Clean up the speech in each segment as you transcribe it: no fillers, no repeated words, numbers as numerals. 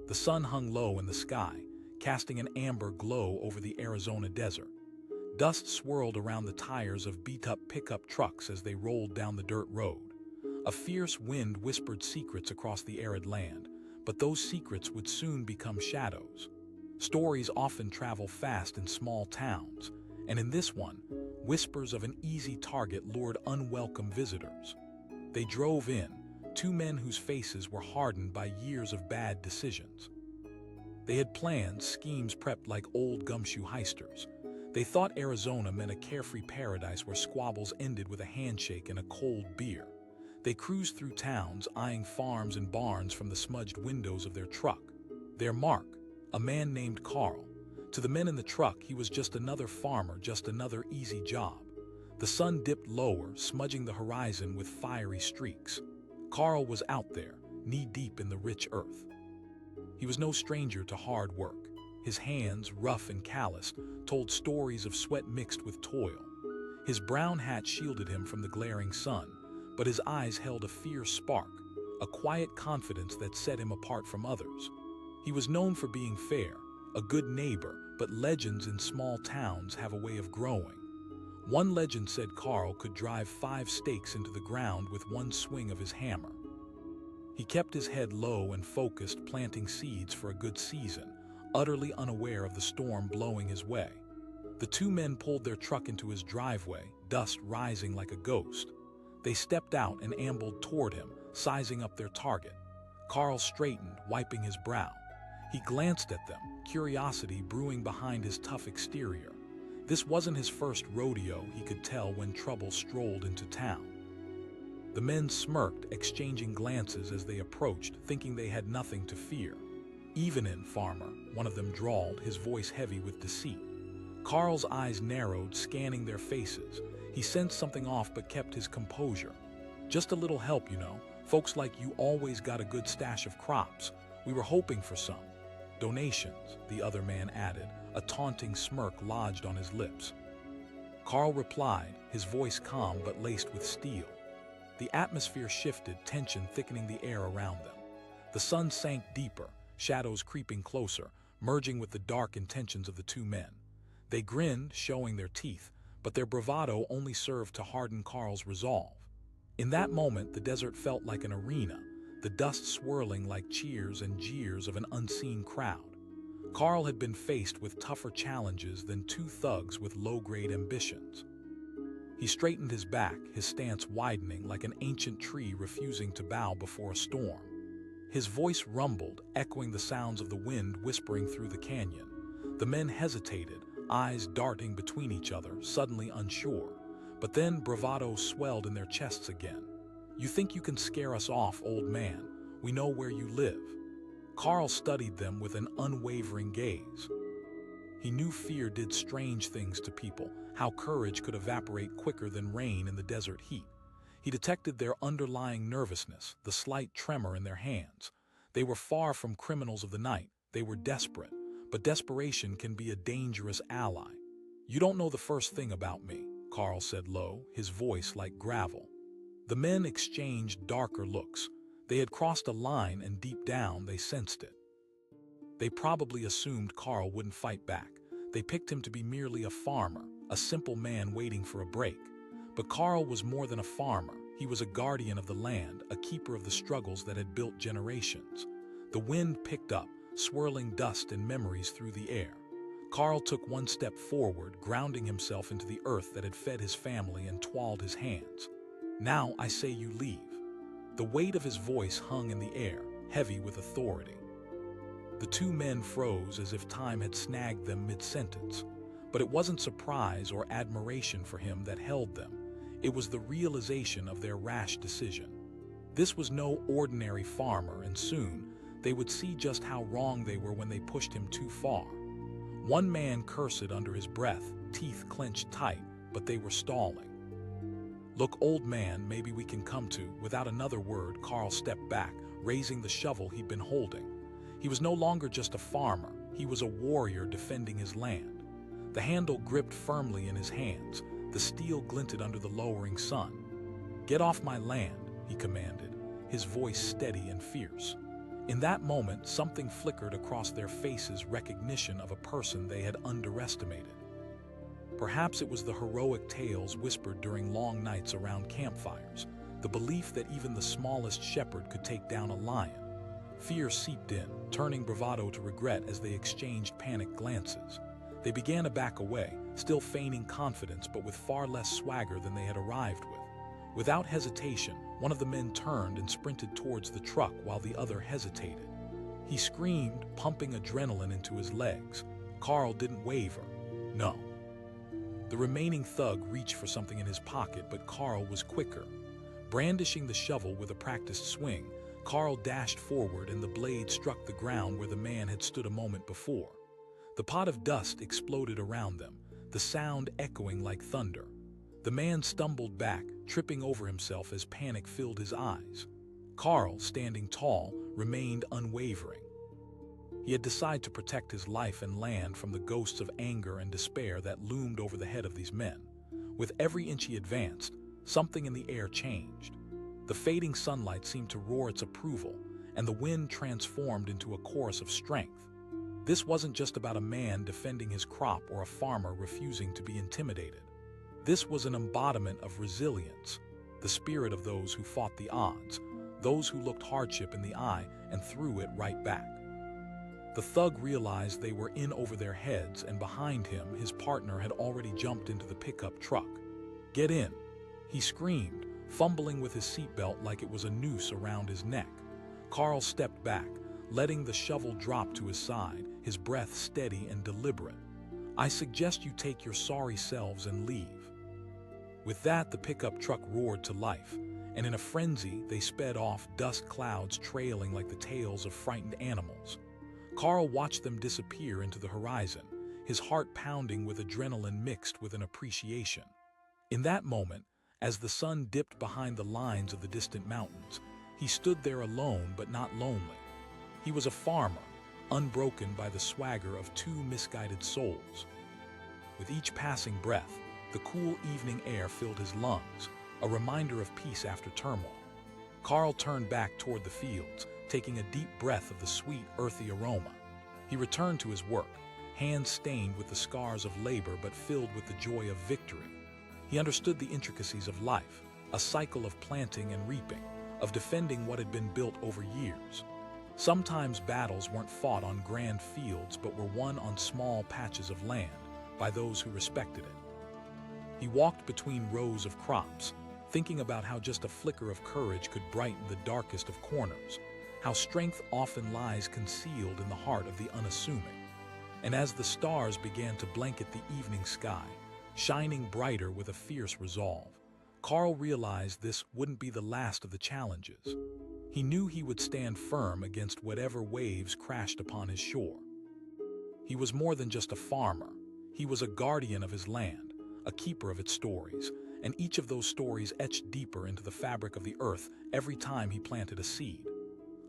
The sun hung low in the sky, casting an amber glow over the Arizona desert. Dust swirled around the tires of beat-up pickup trucks as they rolled down the dirt road. A fierce wind whispered secrets across the arid land, but those secrets would soon become shadows. Stories often travel fast in small towns, and in this one, whispers of an easy target lured unwelcome visitors. They drove in, two men whose faces were hardened by years of bad decisions. They had plans, schemes prepped like old gumshoe heisters. They thought Arizona meant a carefree paradise where squabbles ended with a handshake and a cold beer. They cruised through towns, eyeing farms and barns from the smudged windows of their truck. Their mark, a man named Carl. To the men in the truck, he was just another farmer, just another easy job. The sun dipped lower, smudging the horizon with fiery streaks. Carl was out there, knee-deep in the rich earth. He was no stranger to hard work. His hands, rough and calloused, told stories of sweat mixed with toil. His brown hat shielded him from the glaring sun, but his eyes held a fierce spark, a quiet confidence that set him apart from others. He was known for being fair, a good neighbor, but legends in small towns have a way of growing. One legend said Carl could drive 5 stakes into the ground with one swing of his hammer. He kept his head low and focused, planting seeds for a good season, utterly unaware of the storm blowing his way. The two men pulled their truck into his driveway, dust rising like a ghost. They stepped out and ambled toward him, sizing up their target. Carl straightened, wiping his brow. He glanced at them, curiosity brewing behind his tough exterior. This wasn't his first rodeo, he could tell when trouble strolled into town. The men smirked, exchanging glances as they approached, thinking they had nothing to fear. "Evenin', farmer," one of them drawled, his voice heavy with deceit. Carl's eyes narrowed, scanning their faces. He sensed something off but kept his composure. "Just a little help, you know. Folks like you always got a good stash of crops. We were hoping for some. Donations," the other man added, a taunting smirk lodged on his lips. Carl replied, his voice calm but laced with steel. The atmosphere shifted, tension thickening the air around them. The sun sank deeper, shadows creeping closer, merging with the dark intentions of the two men. They grinned, showing their teeth, but their bravado only served to harden Carl's resolve. In that moment, the desert felt like an arena, the dust swirling like cheers and jeers of an unseen crowd. Carl had been faced with tougher challenges than two thugs with low-grade ambitions. He straightened his back, his stance widening like an ancient tree refusing to bow before a storm. His voice rumbled, echoing the sounds of the wind whispering through the canyon. The men hesitated, eyes darting between each other, suddenly unsure. But then bravado swelled in their chests again. "You think you can scare us off, old man? We know where you live." Carl studied them with an unwavering gaze. He knew fear did strange things to people, how courage could evaporate quicker than rain in the desert heat. He detected their underlying nervousness, the slight tremor in their hands. They were far from criminals of the night. They were desperate, but desperation can be a dangerous ally. "You don't know the first thing about me," Carl said low, his voice like gravel. The men exchanged darker looks. They had crossed a line, and deep down they sensed it. They probably assumed Carl wouldn't fight back. They picked him to be merely a farmer, a simple man waiting for a break. But Carl was more than a farmer. He was a guardian of the land, a keeper of the struggles that had built generations. The wind picked up, swirling dust and memories through the air. Carl took one step forward, grounding himself into the earth that had fed his family and twalled his hands. "Now I say you leave." The weight of his voice hung in the air, heavy with authority. The two men froze as if time had snagged them mid-sentence. But it wasn't surprise or admiration for him that held them. It was the realization of their rash decision. This was no ordinary farmer, and soon they would see just how wrong they were when they pushed him too far. One man cursed under his breath, teeth clenched tight, but they were stalling. "Look, old man, maybe we can come to." Without another word, Carl stepped back, raising the shovel he'd been holding. He was no longer just a farmer, he was a warrior defending his land. The handle gripped firmly in his hands, the steel glinted under the lowering sun. "Get off my land," he commanded, his voice steady and fierce. In that moment, something flickered across their faces, recognition of a person they had underestimated. Perhaps it was the heroic tales whispered during long nights around campfires, the belief that even the smallest shepherd could take down a lion. Fear seeped in, turning bravado to regret as they exchanged panicked glances. They began to back away, still feigning confidence but with far less swagger than they had arrived with. Without hesitation, one of the men turned and sprinted towards the truck while the other hesitated. He screamed, pumping adrenaline into his legs. Carl didn't waver. No. The remaining thug reached for something in his pocket, but Carl was quicker. Brandishing the shovel with a practiced swing, Carl dashed forward and the blade struck the ground where the man had stood a moment before. The pot of dust exploded around them, the sound echoing like thunder. The man stumbled back, tripping over himself as panic filled his eyes. Carl, standing tall, remained unwavering. He had decided to protect his life and land from the ghosts of anger and despair that loomed over the head of these men. With every inch he advanced, something in the air changed. The fading sunlight seemed to roar its approval, and the wind transformed into a chorus of strength. This wasn't just about a man defending his crop or a farmer refusing to be intimidated. This was an embodiment of resilience, the spirit of those who fought the odds, those who looked hardship in the eye and threw it right back. The thug realized they were in over their heads, and behind him, his partner had already jumped into the pickup truck. "Get in," he screamed, fumbling with his seatbelt like it was a noose around his neck. Carl stepped back, letting the shovel drop to his side, his breath steady and deliberate. "I suggest you take your sorry selves and leave." With that, the pickup truck roared to life, and in a frenzy, they sped off, dust clouds trailing like the tails of frightened animals. Carl watched them disappear into the horizon, his heart pounding with adrenaline mixed with an appreciation. In that moment, as the sun dipped behind the lines of the distant mountains, he stood there alone but not lonely. He was a farmer, unbroken by the swagger of two misguided souls. With each passing breath, the cool evening air filled his lungs, a reminder of peace after turmoil. Carl turned back toward the fields, taking a deep breath of the sweet, earthy aroma. He returned to his work, hands stained with the scars of labor but filled with the joy of victory. He understood the intricacies of life, a cycle of planting and reaping, of defending what had been built over years. Sometimes battles weren't fought on grand fields but were won on small patches of land, by those who respected it. He walked between rows of crops, thinking about how just a flicker of courage could brighten the darkest of corners, how strength often lies concealed in the heart of the unassuming. And as the stars began to blanket the evening sky, shining brighter with a fierce resolve, Carl realized this wouldn't be the last of the challenges. He knew he would stand firm against whatever waves crashed upon his shore. He was more than just a farmer. He was a guardian of his land, a keeper of its stories, and each of those stories etched deeper into the fabric of the earth every time he planted a seed.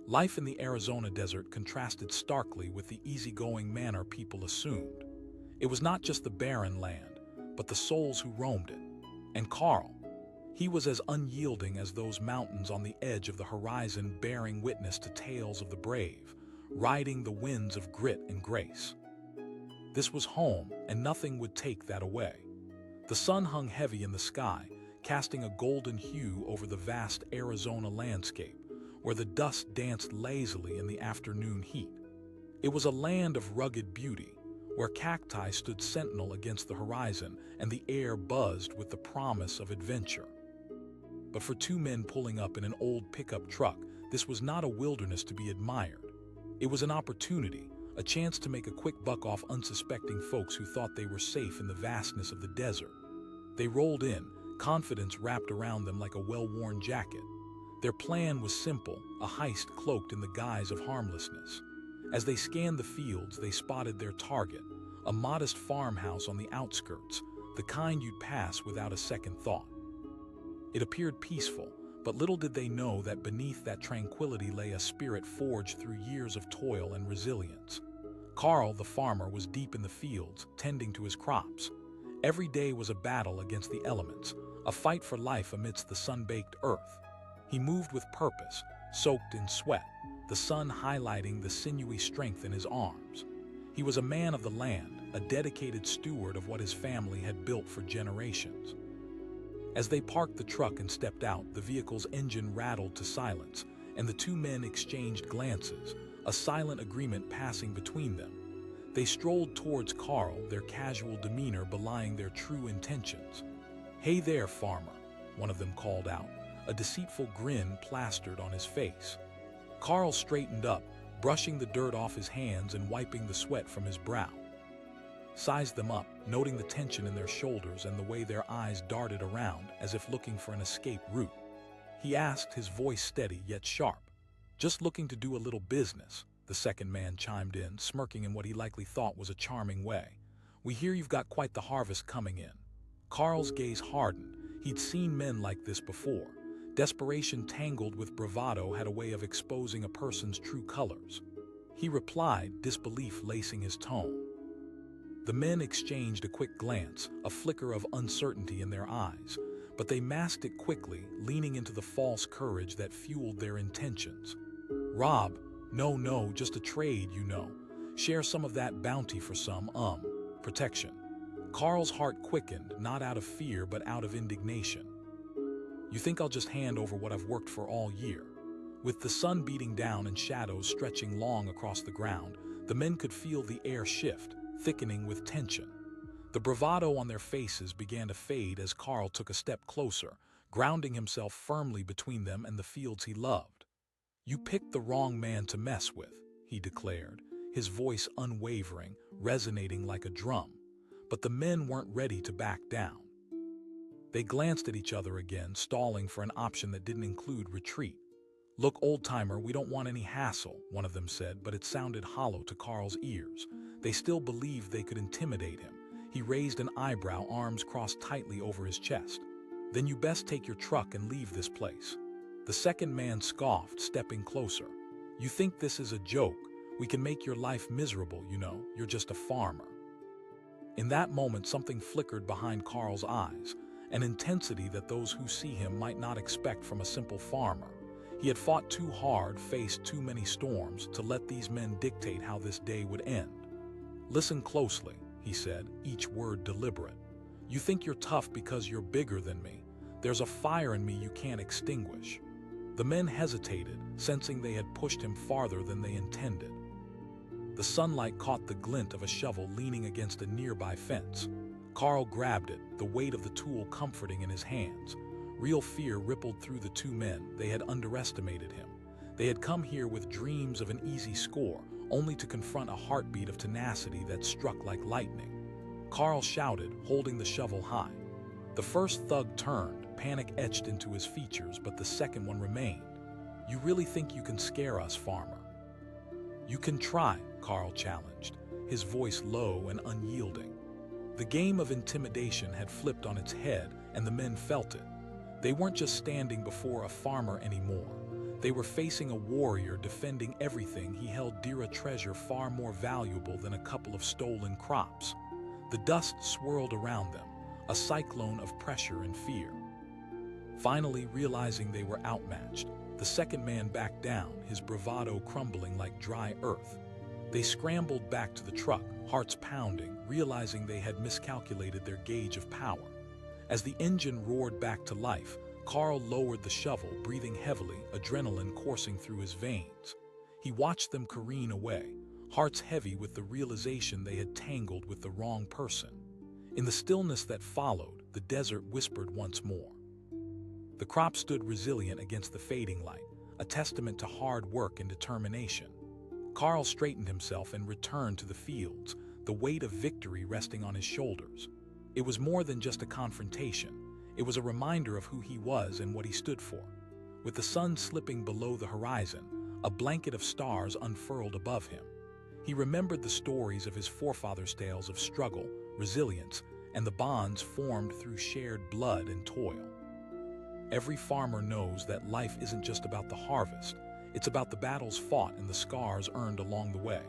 Life in the Arizona desert contrasted starkly with the easygoing manner people assumed. It was not just the barren land, but the souls who roamed it. And Carl, he was as unyielding as those mountains on the edge of the horizon, bearing witness to tales of the brave, riding the winds of grit and grace. This was home, and nothing would take that away. The sun hung heavy in the sky, casting a golden hue over the vast Arizona landscape, where the dust danced lazily in the afternoon heat. It was a land of rugged beauty, where cacti stood sentinel against the horizon and the air buzzed with the promise of adventure. But for two men pulling up in an old pickup truck, this was not a wilderness to be admired. It was an opportunity, a chance to make a quick buck off unsuspecting folks who thought they were safe in the vastness of the desert. They rolled in, confidence wrapped around them like a well-worn jacket. Their plan was simple, a heist cloaked in the guise of harmlessness. As they scanned the fields, they spotted their target, a modest farmhouse on the outskirts, the kind you'd pass without a second thought. It appeared peaceful, but little did they know that beneath that tranquility lay a spirit forged through years of toil and resilience. Carl, the farmer, was deep in the fields, tending to his crops. Every day was a battle against the elements, a fight for life amidst the sun-baked earth. He moved with purpose, soaked in sweat, the sun highlighting the sinewy strength in his arms. He was a man of the land, a dedicated steward of what his family had built for generations. As they parked the truck and stepped out, the vehicle's engine rattled to silence, and the two men exchanged glances, a silent agreement passing between them. They strolled towards Carl, their casual demeanor belying their true intentions. "Hey there, farmer," one of them called out, a deceitful grin plastered on his face. Carl straightened up, brushing the dirt off his hands and wiping the sweat from his brow. Sized them up, noting the tension in their shoulders and the way their eyes darted around as if looking for an escape route. He asked, his voice steady yet sharp. "Just looking to do a little business," the second man chimed in, smirking in what he likely thought was a charming way. "We hear you've got quite the harvest coming in." Carl's gaze hardened. He'd seen men like this before. Desperation tangled with bravado had a way of exposing a person's true colors. He replied, disbelief lacing his tone. The men exchanged a quick glance, a flicker of uncertainty in their eyes, but they masked it quickly, leaning into the false courage that fueled their intentions. "Rob, no, just a trade, you know. Share some of that bounty for some, protection." Carl's heart quickened, not out of fear but out of indignation. "You think I'll just hand over what I've worked for all year?" With the sun beating down and shadows stretching long across the ground, the men could feel the air shift, thickening with tension. The bravado on their faces began to fade as Carl took a step closer, grounding himself firmly between them and the fields he loved. "You picked the wrong man to mess with," he declared, his voice unwavering, resonating like a drum. But the men weren't ready to back down. They glanced at each other again, stalling for an option that didn't include retreat. "Look, old-timer, we don't want any hassle," one of them said, but it sounded hollow to Carl's ears. They still believed they could intimidate him. He raised an eyebrow, arms crossed tightly over his chest. "Then you best take your truck and leave this place." The second man scoffed, stepping closer. "You think this is a joke? We can make your life miserable, you know. You're just a farmer." In that moment, something flickered behind Carl's eyes, an intensity that those who see him might not expect from a simple farmer. He had fought too hard, faced too many storms, to let these men dictate how this day would end. "Listen closely," he said, each word deliberate. "You think you're tough because you're bigger than me. There's a fire in me you can't extinguish." The men hesitated, sensing they had pushed him farther than they intended. The sunlight caught the glint of a shovel leaning against a nearby fence. Carl grabbed it, the weight of the tool comforting in his hands. Real fear rippled through the two men. They had underestimated him. They had come here with dreams of an easy score, only to confront a heartbeat of tenacity that struck like lightning. Carl shouted, holding the shovel high. The first thug turned, panic etched into his features, but the second one remained. "You really think you can scare us, farmer?" "You can try," Carl challenged, his voice low and unyielding. The game of intimidation had flipped on its head, and the men felt it. They weren't just standing before a farmer anymore. They were facing a warrior defending everything he held dear, a treasure far more valuable than a couple of stolen crops. The dust swirled around them, a cyclone of pressure and fear. Finally, realizing they were outmatched, the second man backed down, his bravado crumbling like dry earth. They scrambled back to the truck, hearts pounding, realizing they had miscalculated their gauge of power. As the engine roared back to life, Carl lowered the shovel, breathing heavily, adrenaline coursing through his veins. He watched them careen away, hearts heavy with the realization they had tangled with the wrong person. In the stillness that followed, the desert whispered once more. The crop stood resilient against the fading light, a testament to hard work and determination. Carl straightened himself and returned to the fields, the weight of victory resting on his shoulders. It was more than just a confrontation. It was a reminder of who he was and what he stood for. With the sun slipping below the horizon, a blanket of stars unfurled above him. He remembered the stories of his forefathers' tales of struggle, resilience, and the bonds formed through shared blood and toil. Every farmer knows that life isn't just about the harvest. It's about the battles fought and the scars earned along the way.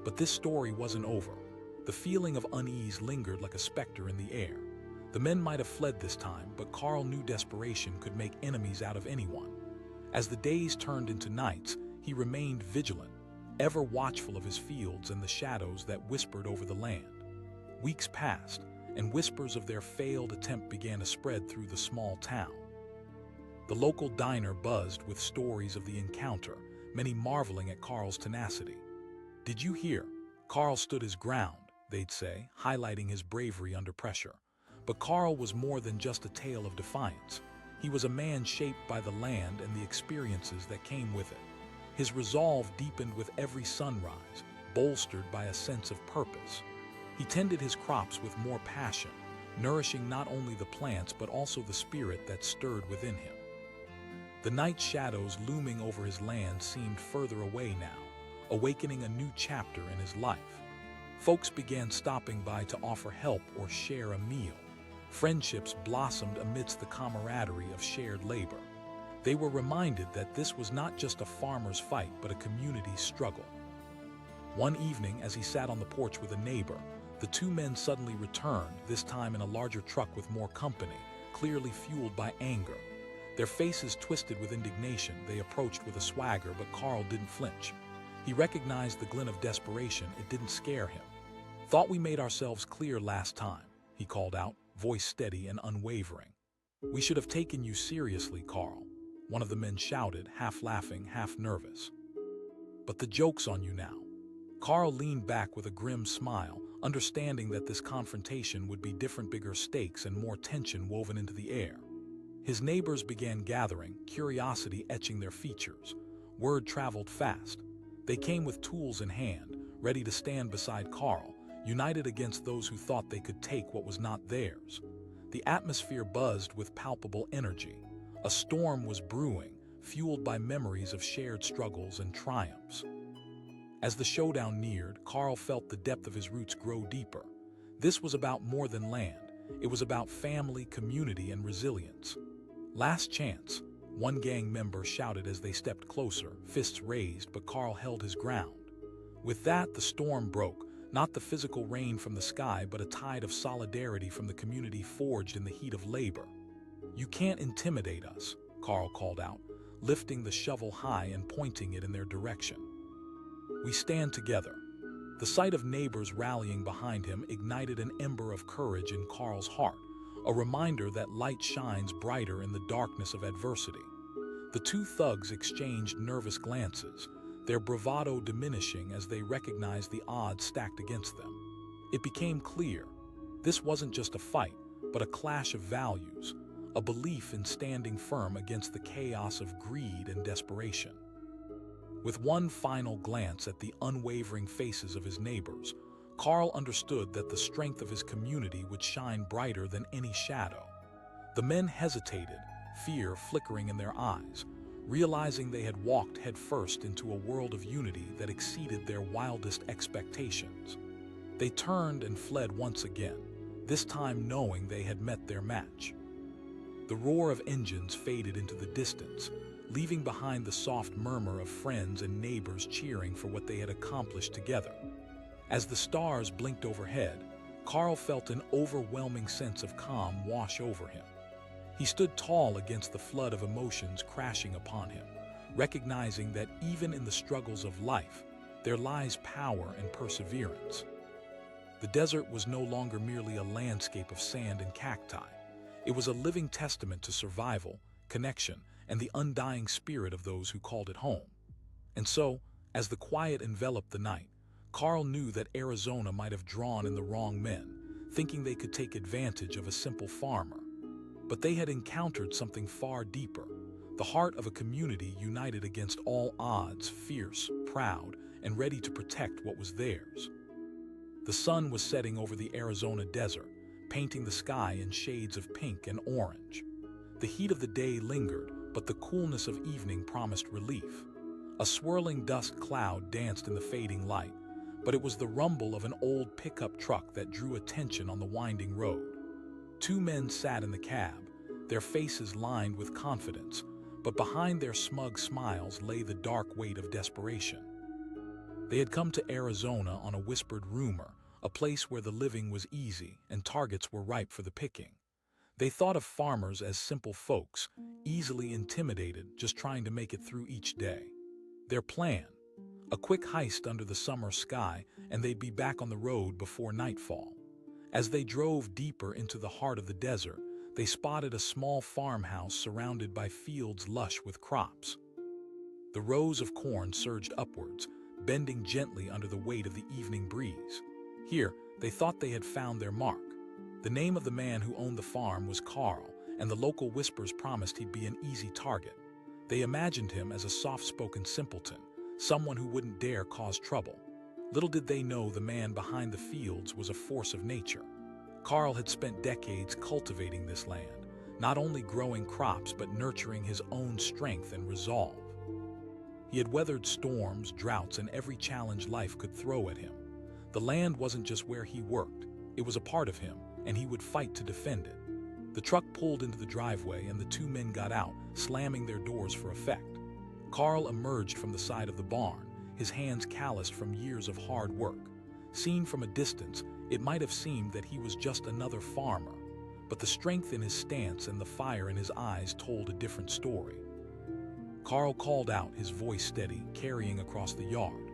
But this story wasn't over. The feeling of unease lingered like a specter in the air. The men might have fled this time, but Carl knew desperation could make enemies out of anyone. As the days turned into nights, He remained vigilant, ever watchful of his fields and the shadows that whispered over the land. Weeks passed, and whispers of their failed attempt began to spread through the small town. The local diner buzzed with stories of the encounter, many marveling at Carl's tenacity. "Did you hear? Carl stood his ground," they'd say, highlighting his bravery under pressure. But Carl was more than just a tale of defiance. He was a man shaped by the land and the experiences that came with it. His resolve deepened with every sunrise, bolstered by a sense of purpose. He tended his crops with more passion, nourishing not only the plants but also the spirit that stirred within him. The night shadows looming over his land seemed further away now, awakening a new chapter in his life. Folks began stopping by to offer help or share a meal. Friendships blossomed amidst the camaraderie of shared labor. They were reminded that this was not just a farmer's fight but a community's struggle. One evening, as he sat on the porch with a neighbor, the two men suddenly returned, this time in a larger truck with more company, clearly fueled by anger. Their faces twisted with indignation, they approached with a swagger, but Carl didn't flinch. He recognized the glint of desperation. It didn't scare him. "Thought we made ourselves clear last time," he called out, voice steady and unwavering. "We should have taken you seriously, Carl," one of the men shouted, half laughing, half nervous. "But the joke's on you now." Carl leaned back with a grim smile, understanding that this confrontation would be different, bigger stakes and more tension woven into the air. His neighbors began gathering, curiosity etching their features. Word traveled fast. They came with tools in hand, ready to stand beside Carl, united against those who thought they could take what was not theirs. The atmosphere buzzed with palpable energy. A storm was brewing, fueled by memories of shared struggles and triumphs. As the showdown neared, Carl felt the depth of his roots grow deeper. This was about more than land. It was about family, community, and resilience. "Last chance," one gang member shouted as they stepped closer, fists raised, but Carl held his ground. With that, the storm broke, not the physical rain from the sky, but a tide of solidarity from the community forged in the heat of labor. "You can't intimidate us," Carl called out, lifting the shovel high and pointing it in their direction. "We stand together." The sight of neighbors rallying behind him ignited an ember of courage in Carl's heart, a reminder that light shines brighter in the darkness of adversity. The two thugs exchanged nervous glances, their bravado diminishing as they recognized the odds stacked against them. It became clear, this wasn't just a fight, but a clash of values, a belief in standing firm against the chaos of greed and desperation. With one final glance at the unwavering faces of his neighbors, Carl understood that the strength of his community would shine brighter than any shadow. The men hesitated, fear flickering in their eyes, realizing they had walked headfirst into a world of unity that exceeded their wildest expectations. They turned and fled once again, this time knowing they had met their match. The roar of engines faded into the distance, leaving behind the soft murmur of friends and neighbors cheering for what they had accomplished together. As the stars blinked overhead, Carl felt an overwhelming sense of calm wash over him. He stood tall against the flood of emotions crashing upon him, recognizing that even in the struggles of life, there lies power and perseverance. The desert was no longer merely a landscape of sand and cacti. It was a living testament to survival, connection, and the undying spirit of those who called it home. And so, as the quiet enveloped the night, Carl knew that Arizona might have drawn in the wrong men, thinking they could take advantage of a simple farmer. But they had encountered something far deeper, the heart of a community united against all odds, fierce, proud, and ready to protect what was theirs. The sun was setting over the Arizona desert, painting the sky in shades of pink and orange. The heat of the day lingered, but the coolness of evening promised relief. A swirling dust cloud danced in the fading light, but it was the rumble of an old pickup truck that drew attention on the winding road. Two men sat in the cab, their faces lined with confidence, but behind their smug smiles lay the dark weight of desperation. They had come to Arizona on a whispered rumor, a place where the living was easy and targets were ripe for the picking. They thought of farmers as simple folks, easily intimidated, just trying to make it through each day. Their plan: a quick heist under the summer sky, and they'd be back on the road before nightfall. As they drove deeper into the heart of the desert, they spotted a small farmhouse surrounded by fields lush with crops. The rows of corn surged upwards, bending gently under the weight of the evening breeze. Here, they thought they had found their mark. The name of the man who owned the farm was Carl, and the local whispers promised he'd be an easy target. They imagined him as a soft-spoken simpleton, someone who wouldn't dare cause trouble. Little did they know the man behind the fields was a force of nature. Carl had spent decades cultivating this land, not only growing crops but nurturing his own strength and resolve. He had weathered storms, droughts, and every challenge life could throw at him. The land wasn't just where he worked, it was a part of him, and he would fight to defend it. The truck pulled into the driveway and the two men got out, slamming their doors for effect. Carl emerged from the side of the barn, his hands calloused from years of hard work. Seen from a distance, it might have seemed that he was just another farmer, but the strength in his stance and the fire in his eyes told a different story. Carl called out, his voice steady, carrying across the yard.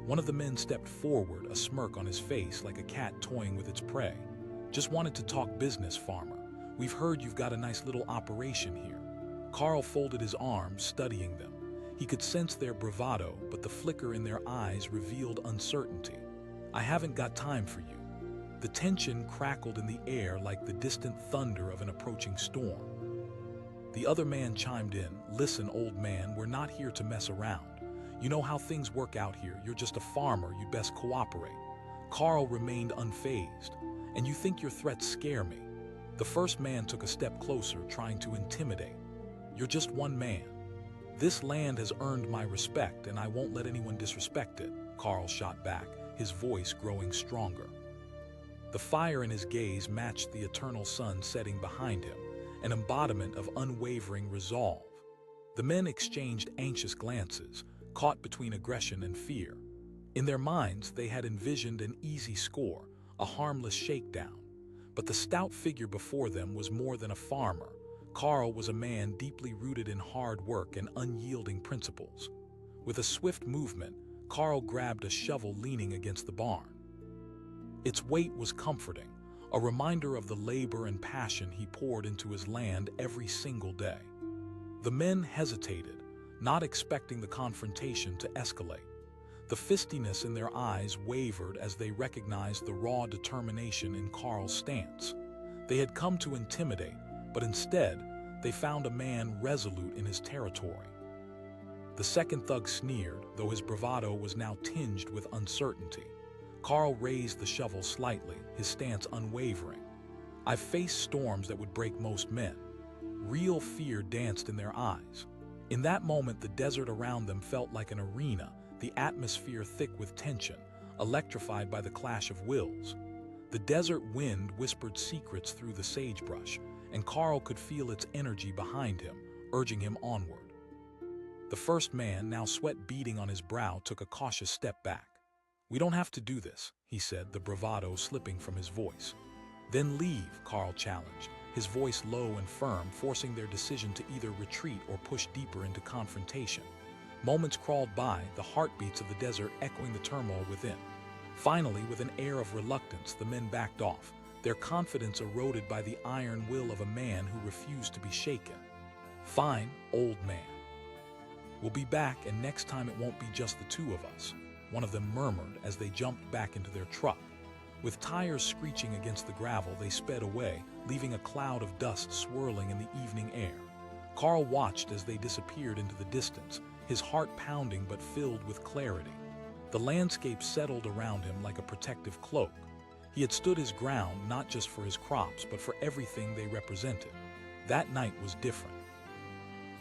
One of the men stepped forward, a smirk on his face like a cat toying with its prey. "Just wanted to talk business, farmer. We've heard you've got a nice little operation here." Carl folded his arms, studying them. He could sense their bravado, but the flicker in their eyes revealed uncertainty. "I haven't got time for you." The tension crackled in the air like the distant thunder of an approaching storm. The other man chimed in, "Listen, old man, we're not here to mess around. You know how things work out here. You're just a farmer, you'd best cooperate." Carl remained unfazed. "And you think your threats scare me?" The first man took a step closer, trying to intimidate. "You're just one man. This land has earned my respect, and I won't let anyone disrespect it," Carl shot back, his voice growing stronger. The fire in his gaze matched the eternal sun setting behind him, an embodiment of unwavering resolve. The men exchanged anxious glances, caught between aggression and fear. In their minds, they had envisioned an easy score, a harmless shakedown. But the stout figure before them was more than a farmer. Carl was a man deeply rooted in hard work and unyielding principles. With a swift movement, Carl grabbed a shovel leaning against the barn. Its weight was comforting, a reminder of the labor and passion he poured into his land every single day. The men hesitated, not expecting the confrontation to escalate. The fistiness in their eyes wavered as they recognized the raw determination in Carl's stance. They had come to intimidate, but instead, they found a man resolute in his territory. The second thug sneered, though his bravado was now tinged with uncertainty. Carl raised the shovel slightly, his stance unwavering. "I've faced storms that would break most men." Real fear danced in their eyes. In that moment, the desert around them felt like an arena, the atmosphere thick with tension, electrified by the clash of wills. The desert wind whispered secrets through the sagebrush, and Carl could feel its energy behind him, urging him onward. The first man, now sweat beading on his brow, took a cautious step back. "We don't have to do this," he said, the bravado slipping from his voice. "Then leave," Carl challenged, his voice low and firm, forcing their decision to either retreat or push deeper into confrontation. Moments crawled by, the heartbeats of the desert echoing the turmoil within. Finally, with an air of reluctance, the men backed off, their confidence eroded by the iron will of a man who refused to be shaken. "Fine, old man. We'll be back, and next time it won't be just the two of us," one of them murmured as they jumped back into their truck. With tires screeching against the gravel, they sped away, leaving a cloud of dust swirling in the evening air. Carl watched as they disappeared into the distance, his heart pounding but filled with clarity. The landscape settled around him like a protective cloak. He had stood his ground not just for his crops, but for everything they represented. That night was different.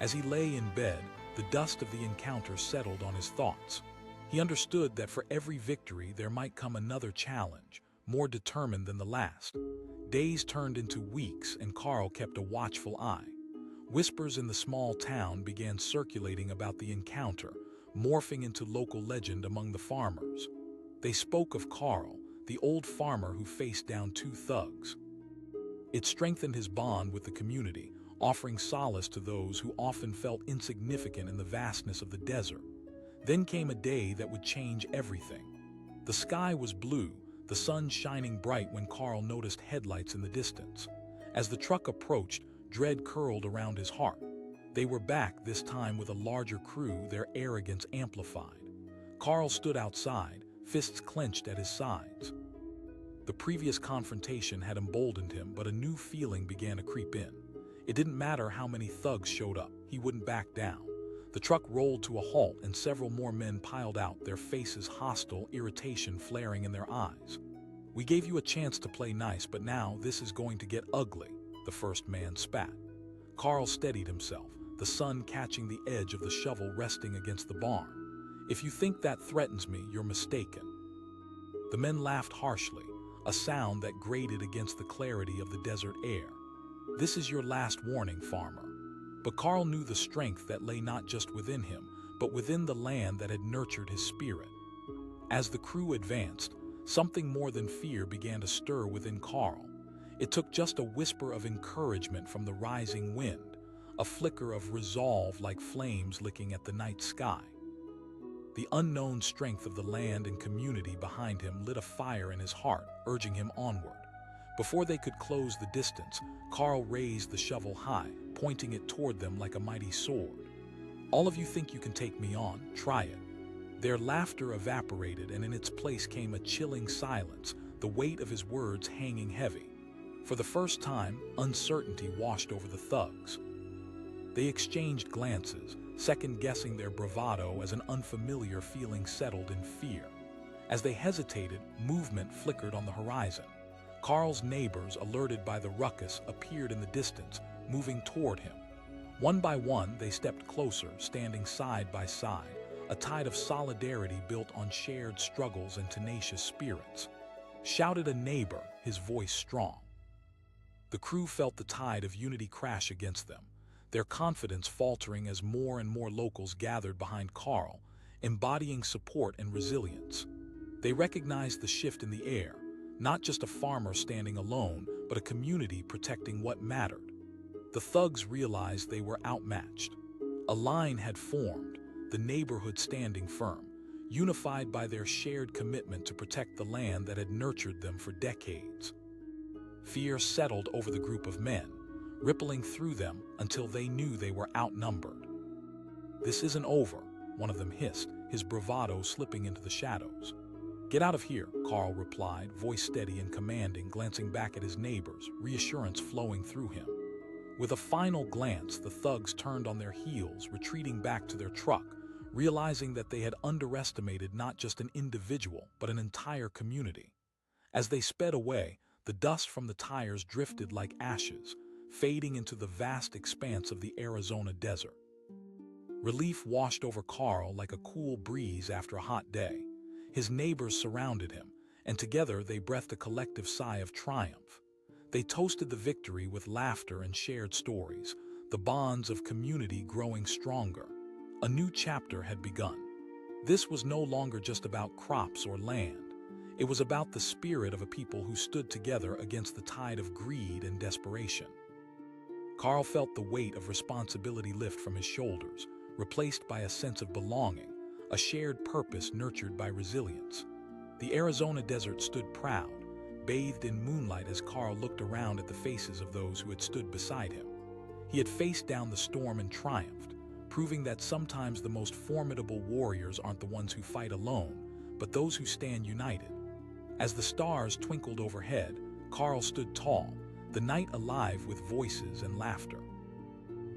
As he lay in bed, the dust of the encounter settled on his thoughts. He understood that for every victory there might come another challenge, more determined than the last. Days turned into weeks, and Carl kept a watchful eye. Whispers in the small town began circulating about the encounter, morphing into local legend among the farmers. They spoke of Carl, the old farmer who faced down two thugs. It strengthened his bond with the community, offering solace to those who often felt insignificant in the vastness of the desert. Then came a day that would change everything. The sky was blue, the sun shining bright when Carl noticed headlights in the distance. As the truck approached, dread curled around his heart. They were back, this time with a larger crew, their arrogance amplified. Carl stood outside, fists clenched at his sides. The previous confrontation had emboldened him, but a new feeling began to creep in. It didn't matter how many thugs showed up, he wouldn't back down. The truck rolled to a halt and several more men piled out, their faces hostile, irritation flaring in their eyes. "We gave you a chance to play nice, but now this is going to get ugly," the first man spat. Carl steadied himself, the sun catching the edge of the shovel resting against the barn. "If you think that threatens me, you're mistaken." The men laughed harshly, a sound that grated against the clarity of the desert air. "This is your last warning, farmer." But Carl knew the strength that lay not just within him, but within the land that had nurtured his spirit. As the crew advanced, something more than fear began to stir within Carl. It took just a whisper of encouragement from the rising wind, a flicker of resolve like flames licking at the night sky. The unknown strength of the land and community behind him lit a fire in his heart, urging him onward. Before they could close the distance, Carl raised the shovel high, pointing it toward them like a mighty sword. "All of you think you can take me on? Try it." Their laughter evaporated, and in its place came a chilling silence, the weight of his words hanging heavy. For the first time, uncertainty washed over the thugs. They exchanged glances, second-guessing their bravado as an unfamiliar feeling settled in fear. As they hesitated, movement flickered on the horizon. Carl's neighbors, alerted by the ruckus, appeared in the distance, moving toward him. One by one, they stepped closer, standing side by side, a tide of solidarity built on shared struggles and tenacious spirits. Shouted a neighbor, his voice strong. The crew felt the tide of unity crash against them, their confidence faltering as more and more locals gathered behind Carl, embodying support and resilience. They recognized the shift in the air, not just a farmer standing alone, but a community protecting what mattered. The thugs realized they were outmatched. A line had formed, the neighborhood standing firm, unified by their shared commitment to protect the land that had nurtured them for decades. Fear settled over the group of men, rippling through them until they knew they were outnumbered. "This isn't over," one of them hissed, his bravado slipping into the shadows. "Get out of here," Carl replied, voice steady and commanding, glancing back at his neighbors, reassurance flowing through him. With a final glance, the thugs turned on their heels, retreating back to their truck, realizing that they had underestimated not just an individual, but an entire community. As they sped away, the dust from the tires drifted like ashes, fading into the vast expanse of the Arizona desert. Relief washed over Carl like a cool breeze after a hot day. His neighbors surrounded him, and together they breathed a collective sigh of triumph. They toasted the victory with laughter and shared stories, the bonds of community growing stronger. A new chapter had begun. This was no longer just about crops or land. It was about the spirit of a people who stood together against the tide of greed and desperation. Carl felt the weight of responsibility lift from his shoulders, replaced by a sense of belonging, a shared purpose nurtured by resilience. The Arizona desert stood proud, bathed in moonlight as Carl looked around at the faces of those who had stood beside him. He had faced down the storm and triumphed, proving that sometimes the most formidable warriors aren't the ones who fight alone, but those who stand united. As the stars twinkled overhead, Carl stood tall, the night alive with voices and laughter.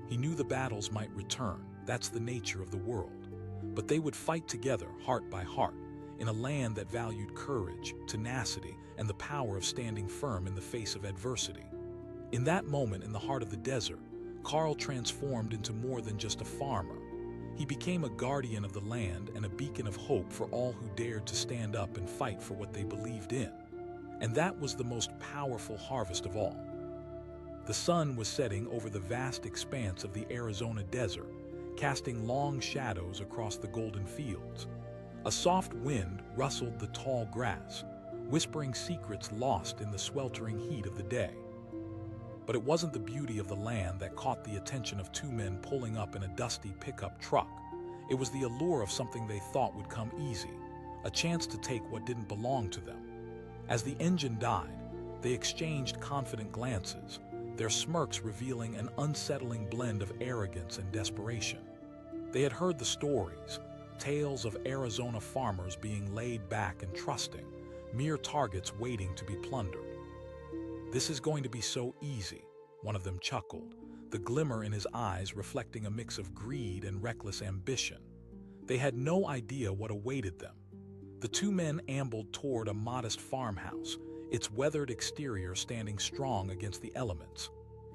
He knew the battles might return, that's the nature of the world. But they would fight together, heart by heart, in a land that valued courage, tenacity, and the power of standing firm in the face of adversity. In that moment in the heart of the desert, Carl transformed into more than just a farmer. He became a guardian of the land and a beacon of hope for all who dared to stand up and fight for what they believed in. And that was the most powerful harvest of all. The sun was setting over the vast expanse of the Arizona desert, casting long shadows across the golden fields. A soft wind rustled the tall grass, whispering secrets lost in the sweltering heat of the day. But it wasn't the beauty of the land that caught the attention of two men pulling up in a dusty pickup truck. It was the allure of something they thought would come easy, a chance to take what didn't belong to them. As the engine died, they exchanged confident glances, their smirks revealing an unsettling blend of arrogance and desperation. They had heard the stories, tales of Arizona farmers being laid back and trusting, mere targets waiting to be plundered. "This is going to be so easy," one of them chuckled, the glimmer in his eyes reflecting a mix of greed and reckless ambition. They had no idea what awaited them. The two men ambled toward a modest farmhouse, its weathered exterior standing strong against the elements.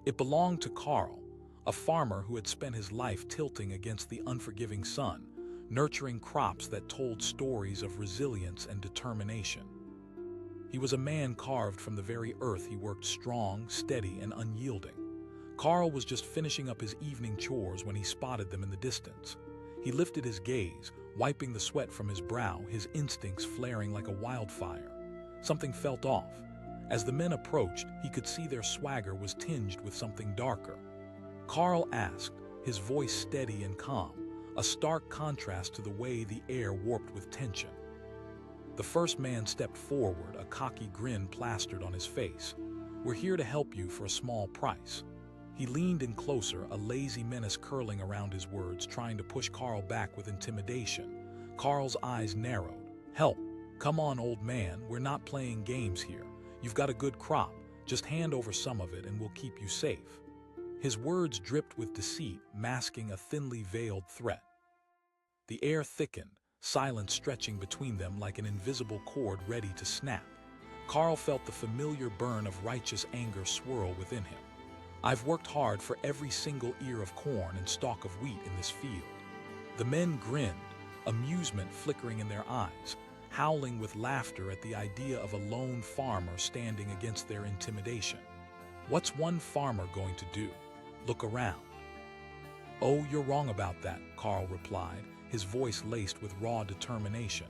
It belonged to Carl, a farmer who had spent his life tilting against the unforgiving sun, nurturing crops that told stories of resilience and determination. He was a man carved from the very earth he worked, strong, steady, and unyielding. Carl was just finishing up his evening chores when he spotted them in the distance. He lifted his gaze, wiping the sweat from his brow, his instincts flaring like a wildfire. Something felt off. As the men approached, he could see their swagger was tinged with something darker. Carl asked, his voice steady and calm, a stark contrast to the way the air warped with tension. The first man stepped forward, a cocky grin plastered on his face. "We're here to help you for a small price." He leaned in closer, a lazy menace curling around his words, trying to push Carl back with intimidation. Carl's eyes narrowed. "Help? Come on, old man, we're not playing games here. You've got a good crop. Just hand over some of it and we'll keep you safe." His words dripped with deceit, masking a thinly veiled threat. The air thickened, silence stretching between them like an invisible cord ready to snap. Carl felt the familiar burn of righteous anger swirl within him. "I've worked hard for every single ear of corn and stalk of wheat in this field." The men grinned, amusement flickering in their eyes, howling with laughter at the idea of a lone farmer standing against their intimidation. "What's one farmer going to do? Look around." "Oh, you're wrong about that," Carl replied, his voice laced with raw determination.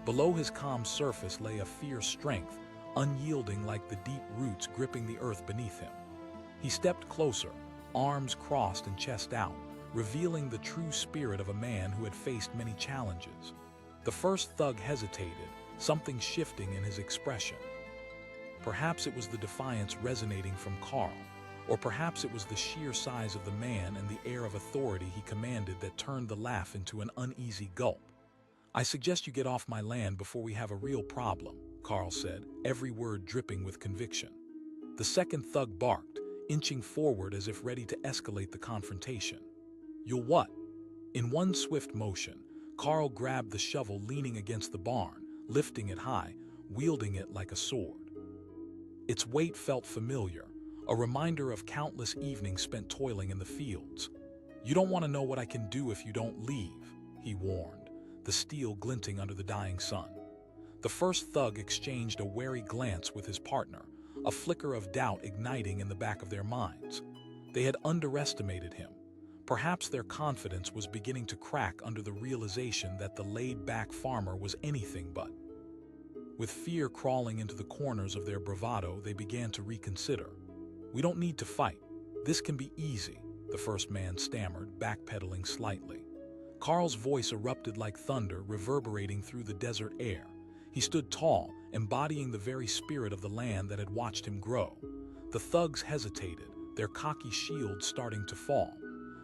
Below his calm surface lay a fierce strength, unyielding like the deep roots gripping the earth beneath him. He stepped closer, arms crossed and chest out, revealing the true spirit of a man who had faced many challenges. The first thug hesitated, something shifting in his expression. Perhaps it was the defiance resonating from Carl, or perhaps it was the sheer size of the man and the air of authority he commanded that turned the laugh into an uneasy gulp. "I suggest you get off my land before we have a real problem," Carl said, every word dripping with conviction. The second thug barked, inching forward as if ready to escalate the confrontation. "You'll what?" In one swift motion, Carl grabbed the shovel leaning against the barn, lifting it high, wielding it like a sword. Its weight felt familiar, a reminder of countless evenings spent toiling in the fields. "You don't want to know what I can do if you don't leave," he warned, the steel glinting under the dying sun. The first thug exchanged a wary glance with his partner, a flicker of doubt igniting in the back of their minds. They had underestimated him. Perhaps their confidence was beginning to crack under the realization that the laid-back farmer was anything but. With fear crawling into the corners of their bravado, they began to reconsider. "We don't need to fight. This can be easy," the first man stammered, backpedaling slightly. Carl's voice erupted like thunder, reverberating through the desert air. He stood tall, embodying the very spirit of the land that had watched him grow. The thugs hesitated, their cocky shields starting to fall.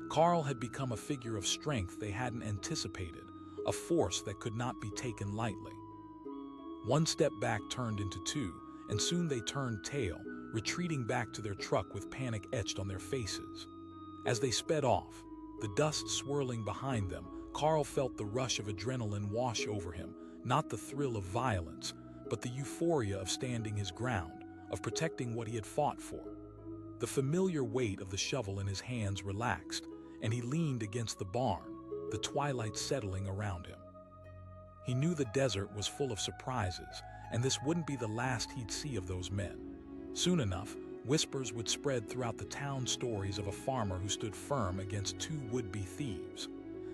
Carl had become a figure of strength they hadn't anticipated, a force that could not be taken lightly. One step back turned into two, and soon they turned tail, retreating back to their truck with panic etched on their faces. As they sped off, the dust swirling behind them, Carl felt the rush of adrenaline wash over him, not the thrill of violence, but the euphoria of standing his ground, of protecting what he had fought for. The familiar weight of the shovel in his hands relaxed, and he leaned against the barn, the twilight settling around him. He knew the desert was full of surprises, and this wouldn't be the last he'd see of those men. Soon enough, whispers would spread throughout the town, stories of a farmer who stood firm against two would-be thieves.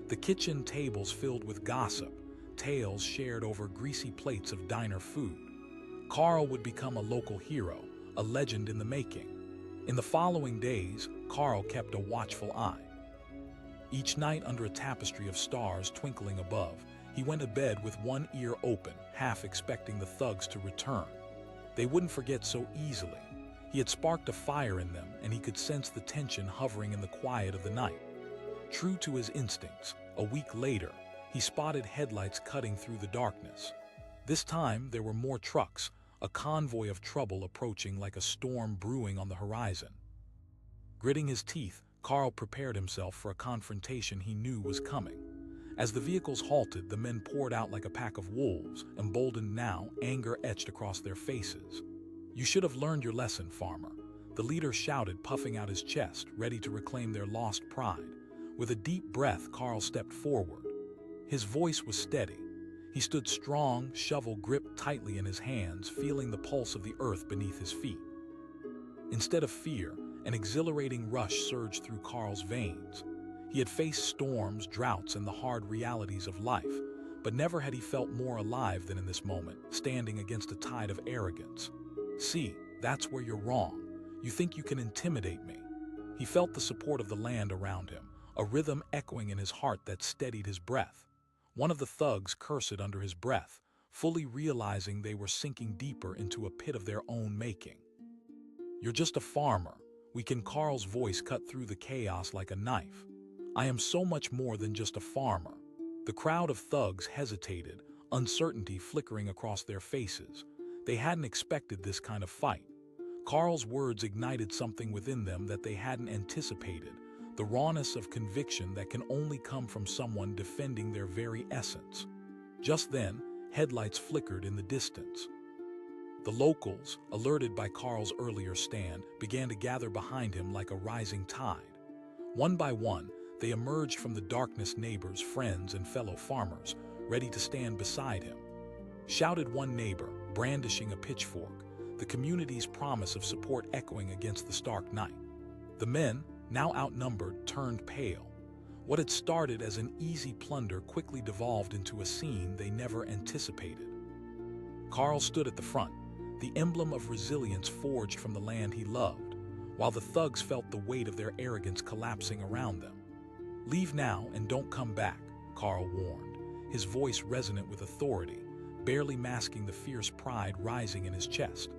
The kitchen tables filled with gossip, tales shared over greasy plates of diner food. Carl would become a local hero, a legend in the making. In the following days, Carl kept a watchful eye. Each night, under a tapestry of stars twinkling above, he went to bed with one ear open, half expecting the thugs to return. They wouldn't forget so easily. He had sparked a fire in them, and he could sense the tension hovering in the quiet of the night. True to his instincts, a week later, he spotted headlights cutting through the darkness. This time, there were more trucks, a convoy of trouble approaching like a storm brewing on the horizon. Gritting his teeth, Carl prepared himself for a confrontation he knew was coming. As the vehicles halted, the men poured out like a pack of wolves, emboldened now, anger etched across their faces. "You should have learned your lesson, farmer," the leader shouted, puffing out his chest, ready to reclaim their lost pride. With a deep breath, Carl stepped forward. His voice was steady. He stood strong, shovel gripped tightly in his hands, feeling the pulse of the earth beneath his feet. Instead of fear, an exhilarating rush surged through Carl's veins. He had faced storms, droughts, and the hard realities of life, but never had he felt more alive than in this moment, standing against a tide of arrogance. "See, that's where you're wrong. You think you can intimidate me." He felt the support of the land around him, a rhythm echoing in his heart that steadied his breath. One of the thugs cursed under his breath, fully realizing they were sinking deeper into a pit of their own making. "You're just a farmer." Carl's voice cut through the chaos like a knife. "I am so much more than just a farmer." The crowd of thugs hesitated, uncertainty flickering across their faces. They hadn't expected this kind of fight. Carl's words ignited something within them that they hadn't anticipated, the rawness of conviction that can only come from someone defending their very essence. Just then, headlights flickered in the distance. The locals, alerted by Carl's earlier stand, began to gather behind him like a rising tide. One by one, they emerged from the darkness, neighbors, friends, and fellow farmers, ready to stand beside him. Shouted one neighbor, brandishing a pitchfork, the community's promise of support echoing against the stark night. The men, now outnumbered, turned pale. What had started as an easy plunder quickly devolved into a scene they never anticipated. Carl stood at the front, the emblem of resilience forged from the land he loved, while the thugs felt the weight of their arrogance collapsing around them. "Leave now and don't come back," Carl warned, his voice resonant with authority, barely masking the fierce pride rising in his chest.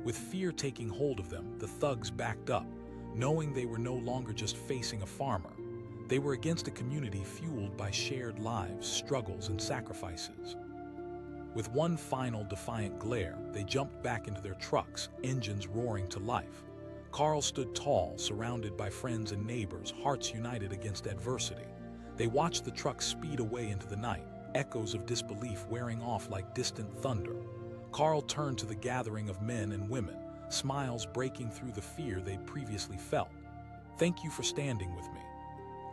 With fear taking hold of them, the thugs backed up, knowing they were no longer just facing a farmer. They were against a community fueled by shared lives, struggles, and sacrifices. With one final defiant glare, they jumped back into their trucks, engines roaring to life. Carl stood tall, surrounded by friends and neighbors, hearts united against adversity. They watched the trucks speed away into the night, echoes of disbelief wearing off like distant thunder. Carl turned to the gathering of men and women, smiles breaking through the fear they'd previously felt. "Thank you for standing with me."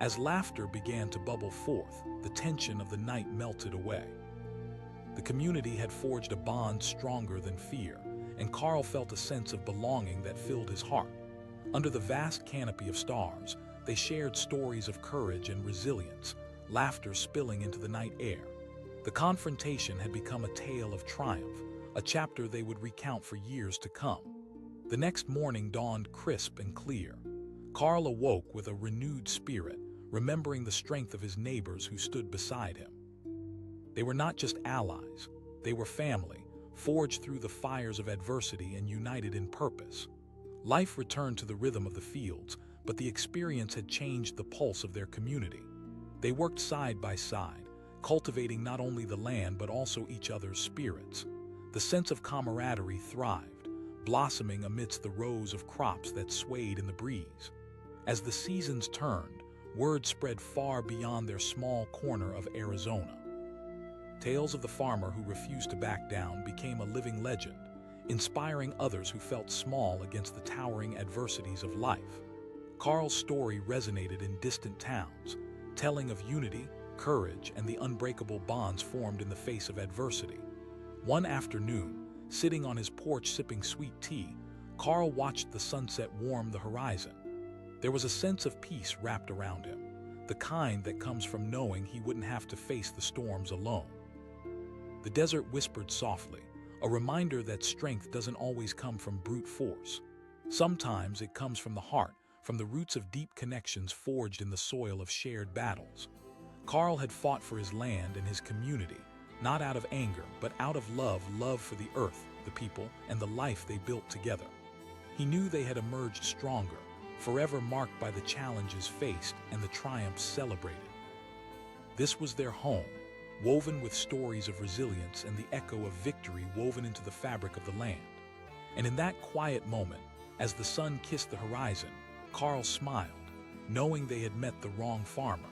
As laughter began to bubble forth, the tension of the night melted away. The community had forged a bond stronger than fear, and Carl felt a sense of belonging that filled his heart. Under the vast canopy of stars, they shared stories of courage and resilience, laughter spilling into the night air. The confrontation had become a tale of triumph, a chapter they would recount for years to come. The next morning dawned crisp and clear. Carl awoke with a renewed spirit, remembering the strength of his neighbors who stood beside him. They were not just allies, they were family, forged through the fires of adversity and united in purpose. Life returned to the rhythm of the fields, but the experience had changed the pulse of their community. They worked side by side, cultivating not only the land but also each other's spirits. The sense of camaraderie thrived, blossoming amidst the rows of crops that swayed in the breeze. As the seasons turned, word spread far beyond their small corner of Arizona. Tales of the farmer who refused to back down became a living legend, inspiring others who felt small against the towering adversities of life. Carl's story resonated in distant towns, telling of unity, courage, and the unbreakable bonds formed in the face of adversity. One afternoon, sitting on his porch sipping sweet tea, Carl watched the sunset warm the horizon. There was a sense of peace wrapped around him, the kind that comes from knowing he wouldn't have to face the storms alone. The desert whispered softly, a reminder that strength doesn't always come from brute force. Sometimes it comes from the heart, from the roots of deep connections forged in the soil of shared battles. Carl had fought for his land and his community, not out of anger, but out of love for the earth, the people, and the life they built together. He knew they had emerged stronger, forever marked by the challenges faced and the triumphs celebrated. This was their home, woven with stories of resilience and the echo of victory woven into the fabric of the land. And in that quiet moment, as the sun kissed the horizon, Carl smiled, knowing they had met the wrong farmer.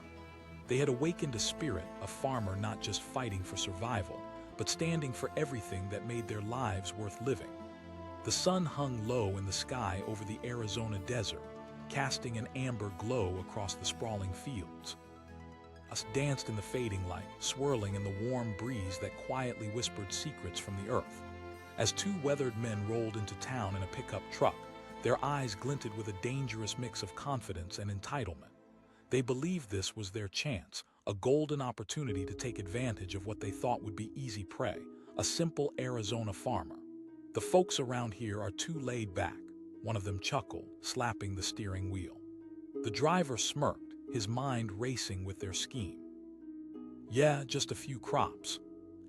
They had awakened a spirit, a farmer not just fighting for survival, but standing for everything that made their lives worth living. The sun hung low in the sky over the Arizona desert, casting an amber glow across the sprawling fields. Us danced in the fading light, swirling in the warm breeze that quietly whispered secrets from the earth. As two weathered men rolled into town in a pickup truck, their eyes glinted with a dangerous mix of confidence and entitlement. They believed this was their chance, a golden opportunity to take advantage of what they thought would be easy prey, a simple Arizona farmer. "The folks around here are too laid back," one of them chuckled, slapping the steering wheel. The driver smirked, his mind racing with their scheme. "Yeah, just a few crops."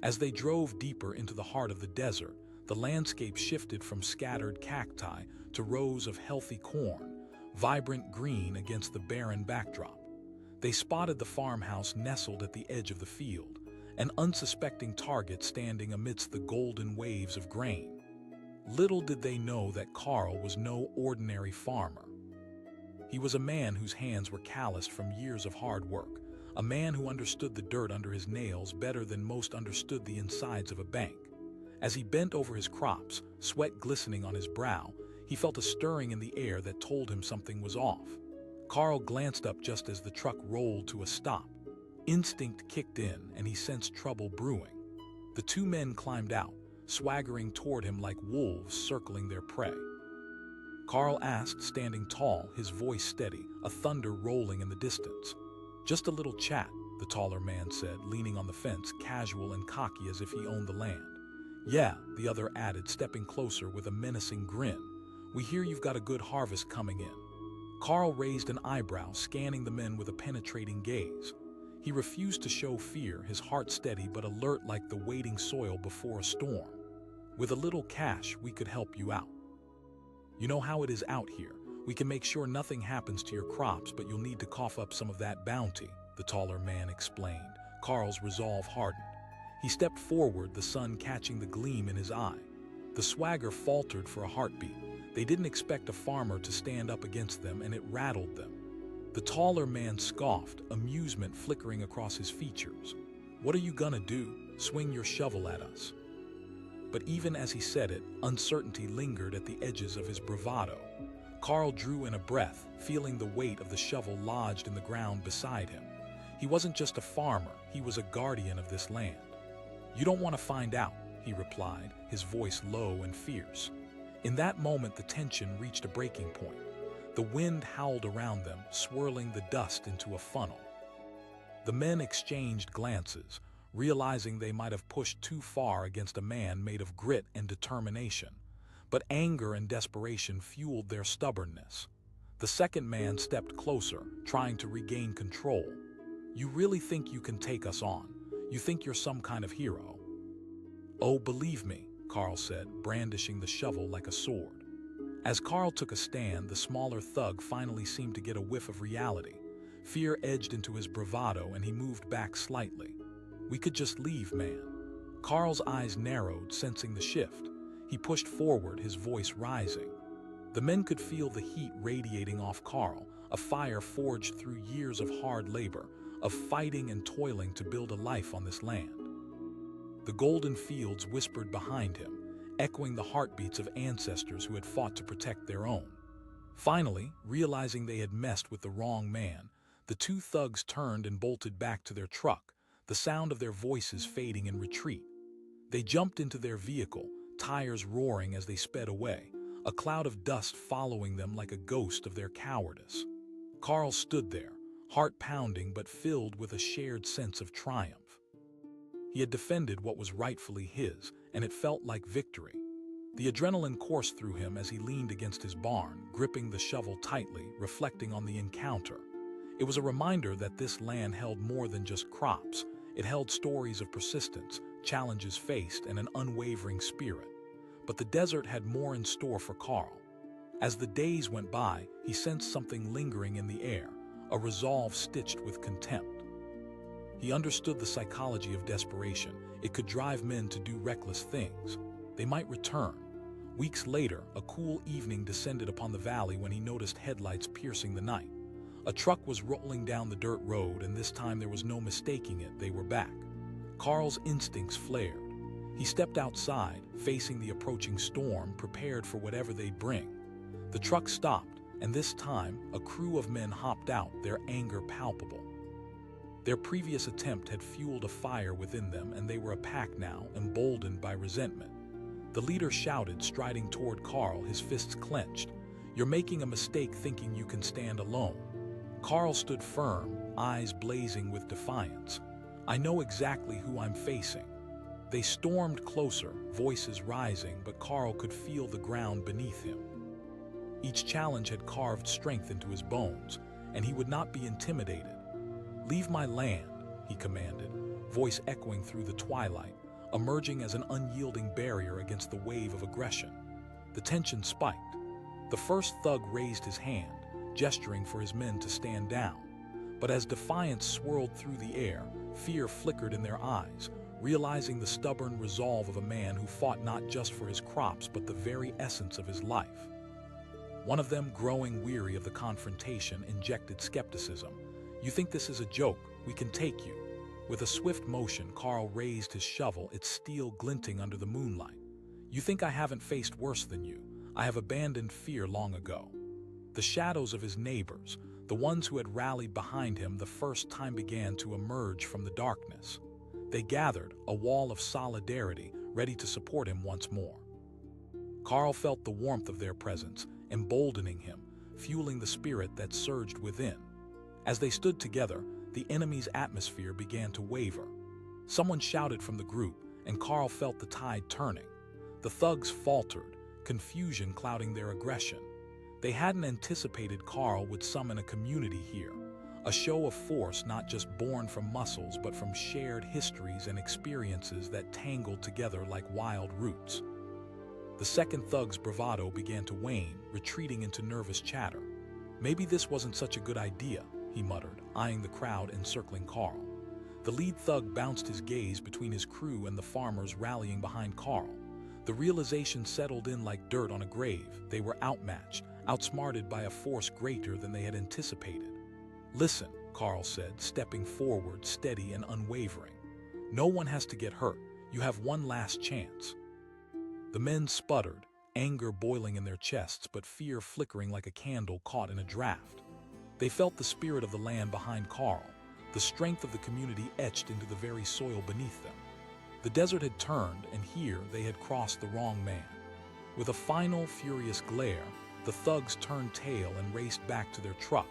As they drove deeper into the heart of the desert, the landscape shifted from scattered cacti to rows of healthy corn, vibrant green against the barren backdrop. They spotted the farmhouse nestled at the edge of the field, an unsuspecting target standing amidst the golden waves of grain. Little did they know that Carl was no ordinary farmer. He was a man whose hands were calloused from years of hard work, a man who understood the dirt under his nails better than most understood the insides of a bank. As he bent over his crops, sweat glistening on his brow, he felt a stirring in the air that told him something was off. Carl glanced up just as the truck rolled to a stop. Instinct kicked in, and he sensed trouble brewing. The two men climbed out, swaggering toward him like wolves circling their prey. Carl asked, standing tall, his voice steady, a thunder rolling in the distance. "Just a little chat," the taller man said, leaning on the fence, casual and cocky as if he owned the land. "Yeah," the other added, stepping closer with a menacing grin. "We hear you've got a good harvest coming in." Carl raised an eyebrow, scanning the men with a penetrating gaze. He refused to show fear, his heart steady but alert like the waiting soil before a storm. "With a little cash, we could help you out. You know how it is out here. We can make sure nothing happens to your crops, but you'll need to cough up some of that bounty," the taller man explained. Carl's resolve hardened. He stepped forward, the sun catching the gleam in his eye. The swagger faltered for a heartbeat. They didn't expect a farmer to stand up against them, and it rattled them. The taller man scoffed, amusement flickering across his features. "What are you gonna do? Swing your shovel at us?" But even as he said it, uncertainty lingered at the edges of his bravado. Carl drew in a breath, feeling the weight of the shovel lodged in the ground beside him. He wasn't just a farmer, he was a guardian of this land. "You don't want to find out," he replied, his voice low and fierce. In that moment, the tension reached a breaking point. The wind howled around them, swirling the dust into a funnel. The men exchanged glances, realizing they might have pushed too far against a man made of grit and determination. But anger and desperation fueled their stubbornness. The second man stepped closer, trying to regain control. "You really think you can take us on? You think you're some kind of hero?" "Oh, believe me," Carl said, brandishing the shovel like a sword. As Carl took a stand, the smaller thug finally seemed to get a whiff of reality. Fear edged into his bravado, and he moved back slightly. "We could just leave, man." Carl's eyes narrowed, sensing the shift. He pushed forward, his voice rising. The men could feel the heat radiating off Carl, a fire forged through years of hard labor, of fighting and toiling to build a life on this land. The golden fields whispered behind him, echoing the heartbeats of ancestors who had fought to protect their own. Finally, realizing they had messed with the wrong man, the two thugs turned and bolted back to their truck, the sound of their voices fading in retreat. They jumped into their vehicle, tires roaring as they sped away, a cloud of dust following them like a ghost of their cowardice. Carl stood there, heart pounding but filled with a shared sense of triumph. He had defended what was rightfully his, and it felt like victory. The adrenaline coursed through him as he leaned against his barn, gripping the shovel tightly, reflecting on the encounter. It was a reminder that this land held more than just crops. It held stories of persistence, challenges faced, and an unwavering spirit. But the desert had more in store for Carl. As the days went by, he sensed something lingering in the air, a resolve stitched with contempt. He understood the psychology of desperation. It could drive men to do reckless things. They might return. Weeks later, a cool evening descended upon the valley when he noticed headlights piercing the night. A truck was rolling down the dirt road, and this time there was no mistaking it. They were back. Carl's instincts flared. He stepped outside, facing the approaching storm, prepared for whatever they'd bring. The truck stopped, and this time, a crew of men hopped out, their anger palpable. Their previous attempt had fueled a fire within them, and they were a pack now, emboldened by resentment. The leader shouted, striding toward Carl, his fists clenched, "You're making a mistake thinking you can stand alone." Carl stood firm, eyes blazing with defiance. "I know exactly who I'm facing." They stormed closer, voices rising, but Carl could feel the ground beneath him. Each challenge had carved strength into his bones, and he would not be intimidated. "Leave my land," he commanded, voice echoing through the twilight, emerging as an unyielding barrier against the wave of aggression. The tension spiked. The first thug raised his hand, gesturing for his men to stand down. But as defiance swirled through the air, fear flickered in their eyes, realizing the stubborn resolve of a man who fought not just for his crops but the very essence of his life. One of them, growing weary of the confrontation, injected skepticism. "You think this is a joke? We can take you." With a swift motion, Carl raised his shovel, its steel glinting under the moonlight. "You think I haven't faced worse than you? I have abandoned fear long ago." The shadows of his neighbors, the ones who had rallied behind him the first time, began to emerge from the darkness. They gathered, a wall of solidarity, ready to support him once more. Carl felt the warmth of their presence, emboldening him, fueling the spirit that surged within. As they stood together, the enemy's atmosphere began to waver. Someone shouted from the group, and Carl felt the tide turning. The thugs faltered, confusion clouding their aggression. They hadn't anticipated Carl would summon a community here, a show of force not just born from muscles but from shared histories and experiences that tangled together like wild roots. The second thug's bravado began to wane, retreating into nervous chatter. "Maybe this wasn't such a good idea," he muttered, eyeing the crowd encircling Carl. The lead thug bounced his gaze between his crew and the farmers rallying behind Carl. The realization settled in like dirt on a grave. They were outmatched, outsmarted by a force greater than they had anticipated. "Listen," Carl said, stepping forward, steady and unwavering. "No one has to get hurt. You have one last chance." The men sputtered, anger boiling in their chests but fear flickering like a candle caught in a draft. They felt the spirit of the land behind Carl, the strength of the community etched into the very soil beneath them. The desert had turned, and here they had crossed the wrong man. With a final, furious glare, the thugs turned tail and raced back to their truck,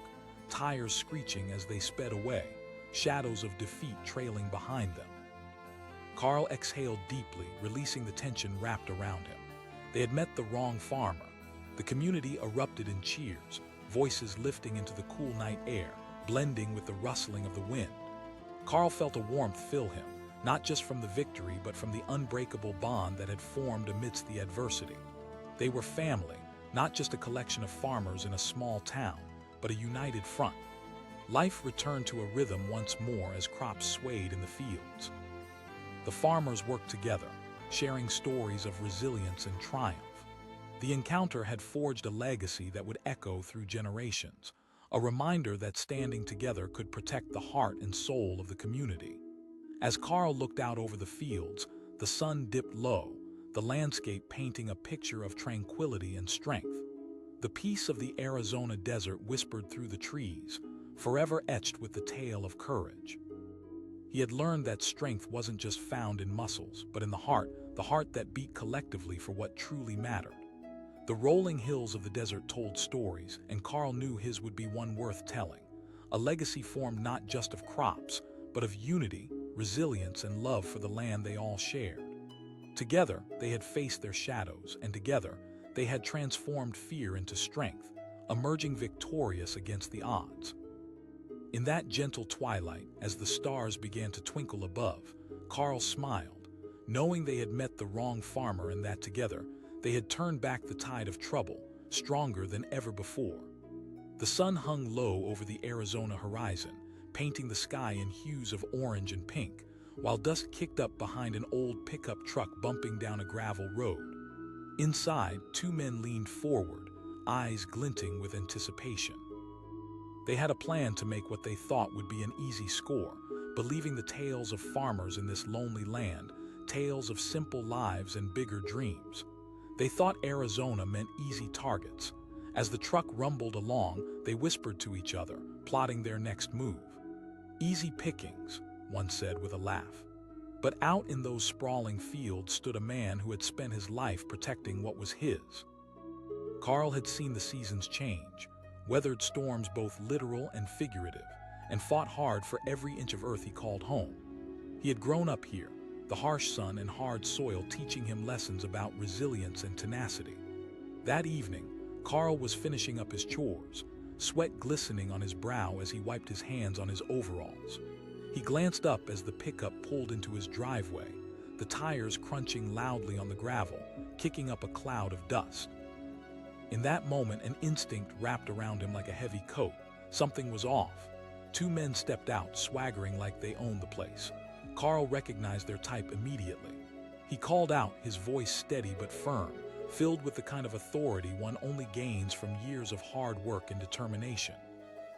tires screeching as they sped away, shadows of defeat trailing behind them. Carl exhaled deeply, releasing the tension wrapped around him. They had met the wrong farmer. The community erupted in cheers, voices lifting into the cool night air, blending with the rustling of the wind. Carl felt a warmth fill him, not just from the victory but from the unbreakable bond that had formed amidst the adversity. They were family, not just a collection of farmers in a small town, but a united front. Life returned to a rhythm once more as crops swayed in the fields. The farmers worked together, sharing stories of resilience and triumph. The encounter had forged a legacy that would echo through generations, a reminder that standing together could protect the heart and soul of the community. As Carl looked out over the fields, the sun dipped low, the landscape painting a picture of tranquility and strength. The peace of the Arizona desert whispered through the trees, forever etched with the tale of courage. He had learned that strength wasn't just found in muscles, but in the heart that beat collectively for what truly mattered. The rolling hills of the desert told stories, and Carl knew his would be one worth telling, a legacy formed not just of crops, but of unity, resilience, and love for the land they all shared. Together, they had faced their shadows, and together, they had transformed fear into strength, emerging victorious against the odds. In that gentle twilight, as the stars began to twinkle above, Carl smiled, knowing they had met the wrong farmer and that together, they had turned back the tide of trouble, stronger than ever before. The sun hung low over the Arizona horizon, painting the sky in hues of orange and pink, while dust kicked up behind an old pickup truck bumping down a gravel road. Inside, two men leaned forward, eyes glinting with anticipation. They had a plan to make what they thought would be an easy score, believing the tales of farmers in this lonely land, tales of simple lives and bigger dreams. They thought Arizona meant easy targets. As the truck rumbled along, they whispered to each other, plotting their next move. "Easy pickings," one said with a laugh. But out in those sprawling fields stood a man who had spent his life protecting what was his. Carl had seen the seasons change, weathered storms both literal and figurative, and fought hard for every inch of earth he called home. He had grown up here, the harsh sun and hard soil teaching him lessons about resilience and tenacity. That evening, Carl was finishing up his chores, sweat glistening on his brow as he wiped his hands on his overalls. He glanced up as the pickup pulled into his driveway, the tires crunching loudly on the gravel, kicking up a cloud of dust. In that moment, an instinct wrapped around him like a heavy coat. Something was off. Two men stepped out, swaggering like they owned the place. Carl recognized their type immediately. He called out, his voice steady but firm, filled with the kind of authority one only gains from years of hard work and determination.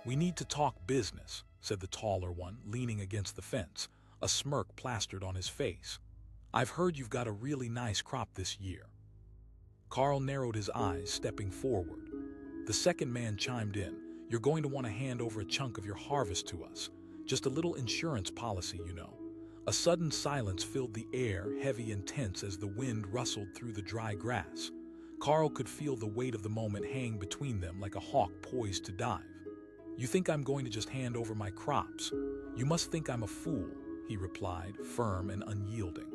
"We need to talk business," said the taller one, leaning against the fence, a smirk plastered on his face. "I've heard you've got a really nice crop this year." Carl narrowed his eyes, stepping forward. The second man chimed in, "You're going to want to hand over a chunk of your harvest to us. Just a little insurance policy, you know." A sudden silence filled the air, heavy and tense as the wind rustled through the dry grass. Carl could feel the weight of the moment hang between them like a hawk poised to dive. "You think I'm going to just hand over my crops? You must think I'm a fool," he replied, firm and unyielding.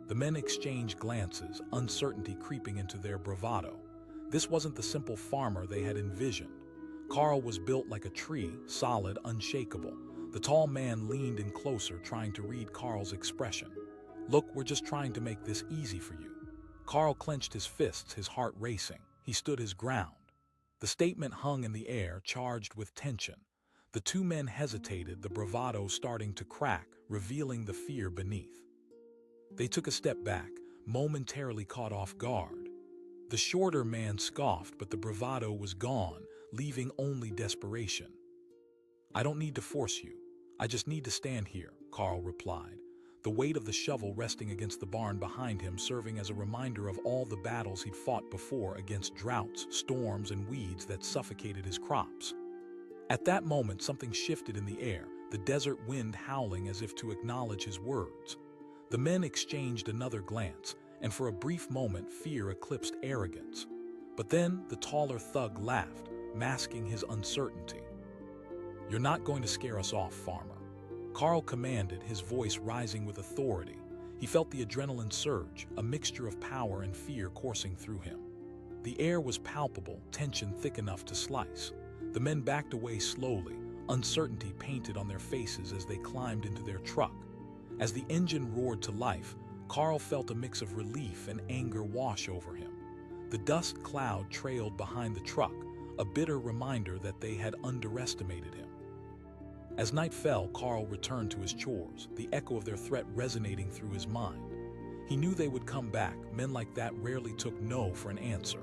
The men exchanged glances, uncertainty creeping into their bravado. This wasn't the simple farmer they had envisioned. Carl was built like a tree, solid, unshakable. The tall man leaned in closer, trying to read Carl's expression. "Look, we're just trying to make this easy for you." Carl clenched his fists, his heart racing. He stood his ground. The statement hung in the air, charged with tension. The two men hesitated, the bravado starting to crack, revealing the fear beneath. They took a step back, momentarily caught off guard. The shorter man scoffed, but the bravado was gone, leaving only desperation. "I don't need to force you. I just need to stand here," Carl replied, the weight of the shovel resting against the barn behind him serving as a reminder of all the battles he'd fought before against droughts, storms, and weeds that suffocated his crops. At that moment, something shifted in the air, the desert wind howling as if to acknowledge his words. The men exchanged another glance, and for a brief moment, fear eclipsed arrogance. But then the taller thug laughed, masking his uncertainty. "You're not going to scare us off, farmer," Carl commanded, his voice rising with authority. He felt the adrenaline surge, a mixture of power and fear coursing through him. The air was palpable, tension thick enough to slice. The men backed away slowly, uncertainty painted on their faces as they climbed into their truck. As the engine roared to life, Carl felt a mix of relief and anger wash over him. The dust cloud trailed behind the truck, a bitter reminder that they had underestimated him. As night fell, Carl returned to his chores, the echo of their threat resonating through his mind. He knew they would come back. Men like that rarely took no for an answer.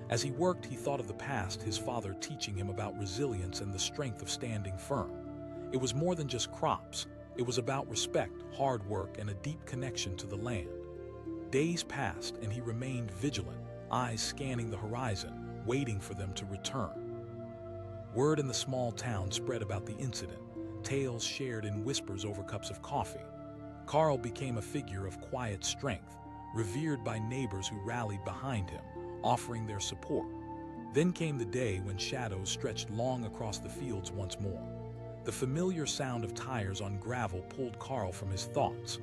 As he worked, he thought of the past, his father teaching him about resilience and the strength of standing firm. It was more than just crops. It was about respect, hard work, and a deep connection to the land. Days passed, and he remained vigilant, eyes scanning the horizon, waiting for them to return. Word in the small town spread about the incident, tales shared in whispers over cups of coffee. Carl became a figure of quiet strength, revered by neighbors who rallied behind him, offering their support. Then came the day when shadows stretched long across the fields once more. The familiar sound of tires on gravel pulled Carl from his thoughts.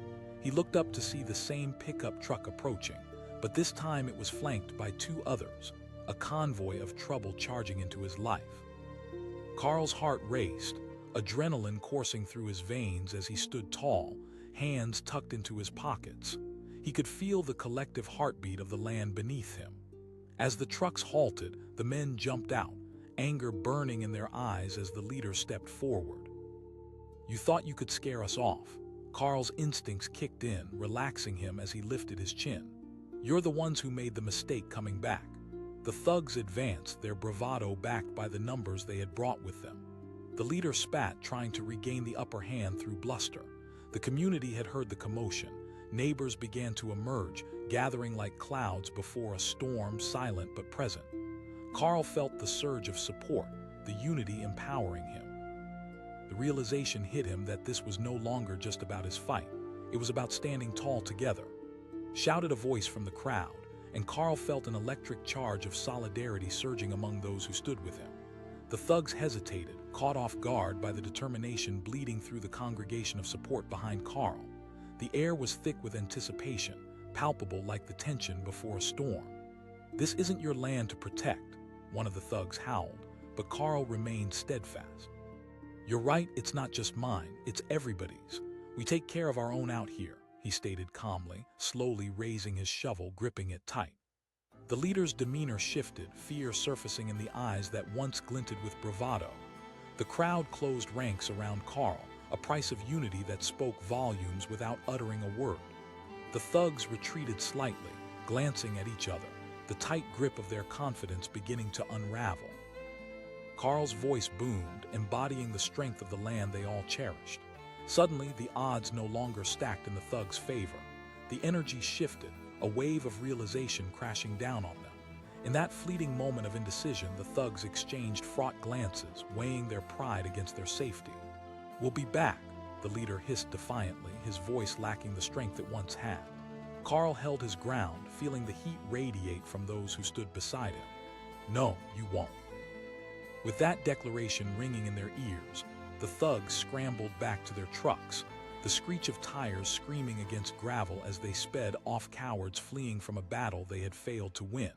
He looked up to see the same pickup truck approaching, but this time it was flanked by two others, a convoy of trouble charging into his life. Carl's heart raced, adrenaline coursing through his veins as he stood tall, hands tucked into his pockets. He could feel the collective heartbeat of the land beneath him. As the trucks halted, the men jumped out, anger burning in their eyes as the leader stepped forward. "You thought you could scare us off." Carl's instincts kicked in, relaxing him as he lifted his chin. "You're the ones who made the mistake coming back." The thugs advanced, their bravado backed by the numbers they had brought with them. The leader spat, trying to regain the upper hand through bluster. The community had heard the commotion. Neighbors began to emerge, gathering like clouds before a storm, silent but present. Carl felt the surge of support, the unity empowering him. The realization hit him that this was no longer just about his fight. It was about standing tall together. Shouted a voice from the crowd, and Carl felt an electric charge of solidarity surging among those who stood with him. The thugs hesitated, caught off guard by the determination bleeding through the congregation of support behind Carl. The air was thick with anticipation, palpable like the tension before a storm. "This isn't your land to protect," one of the thugs howled, but Carl remained steadfast. "You're right, it's not just mine, it's everybody's. We take care of our own out here," he stated calmly, slowly raising his shovel, gripping it tight. The leader's demeanor shifted, fear surfacing in the eyes that once glinted with bravado. The crowd closed ranks around Carl, a price of unity that spoke volumes without uttering a word. The thugs retreated slightly, glancing at each other, the tight grip of their confidence beginning to unravel. Carl's voice boomed, embodying the strength of the land they all cherished. Suddenly, the odds no longer stacked in the thugs' favor. The energy shifted, a wave of realization crashing down on them. In that fleeting moment of indecision, the thugs exchanged fraught glances, weighing their pride against their safety. "We'll be back," the leader hissed defiantly, his voice lacking the strength it once had. Carl held his ground, feeling the heat radiate from those who stood beside him. "No, you won't." With that declaration ringing in their ears, the thugs scrambled back to their trucks, the screech of tires screaming against gravel as they sped off, cowards fleeing from a battle they had failed to win.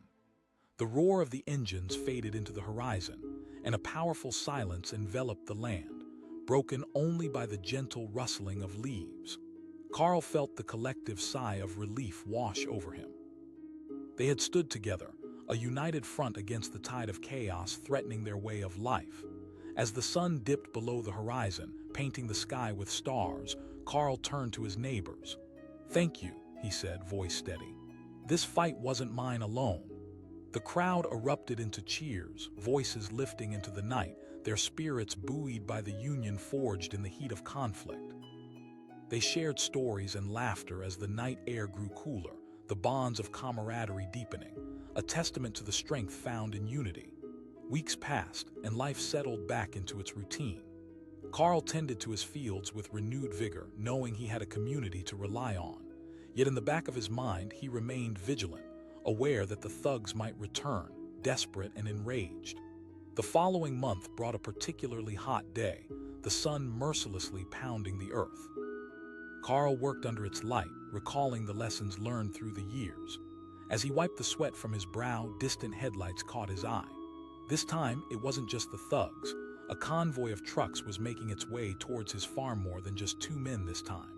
The roar of the engines faded into the horizon, and a powerful silence enveloped the land, broken only by the gentle rustling of leaves. Carl felt the collective sigh of relief wash over him. They had stood together, a united front against the tide of chaos threatening their way of life. As the sun dipped below the horizon, painting the sky with stars, Carl turned to his neighbors. "Thank you," he said, voice steady. "This fight wasn't mine alone." The crowd erupted into cheers, voices lifting into the night, their spirits buoyed by the union forged in the heat of conflict. They shared stories and laughter as the night air grew cooler, the bonds of camaraderie deepening, a testament to the strength found in unity. Weeks passed, and life settled back into its routine. Carl tended to his fields with renewed vigor, knowing he had a community to rely on. Yet in the back of his mind, he remained vigilant, aware that the thugs might return, desperate and enraged. The following month brought a particularly hot day, the sun mercilessly pounding the earth. Carl worked under its light, recalling the lessons learned through the years. As he wiped the sweat from his brow, distant headlights caught his eye. This time, it wasn't just the thugs. A convoy of trucks was making its way towards his farm, more than just two men this time.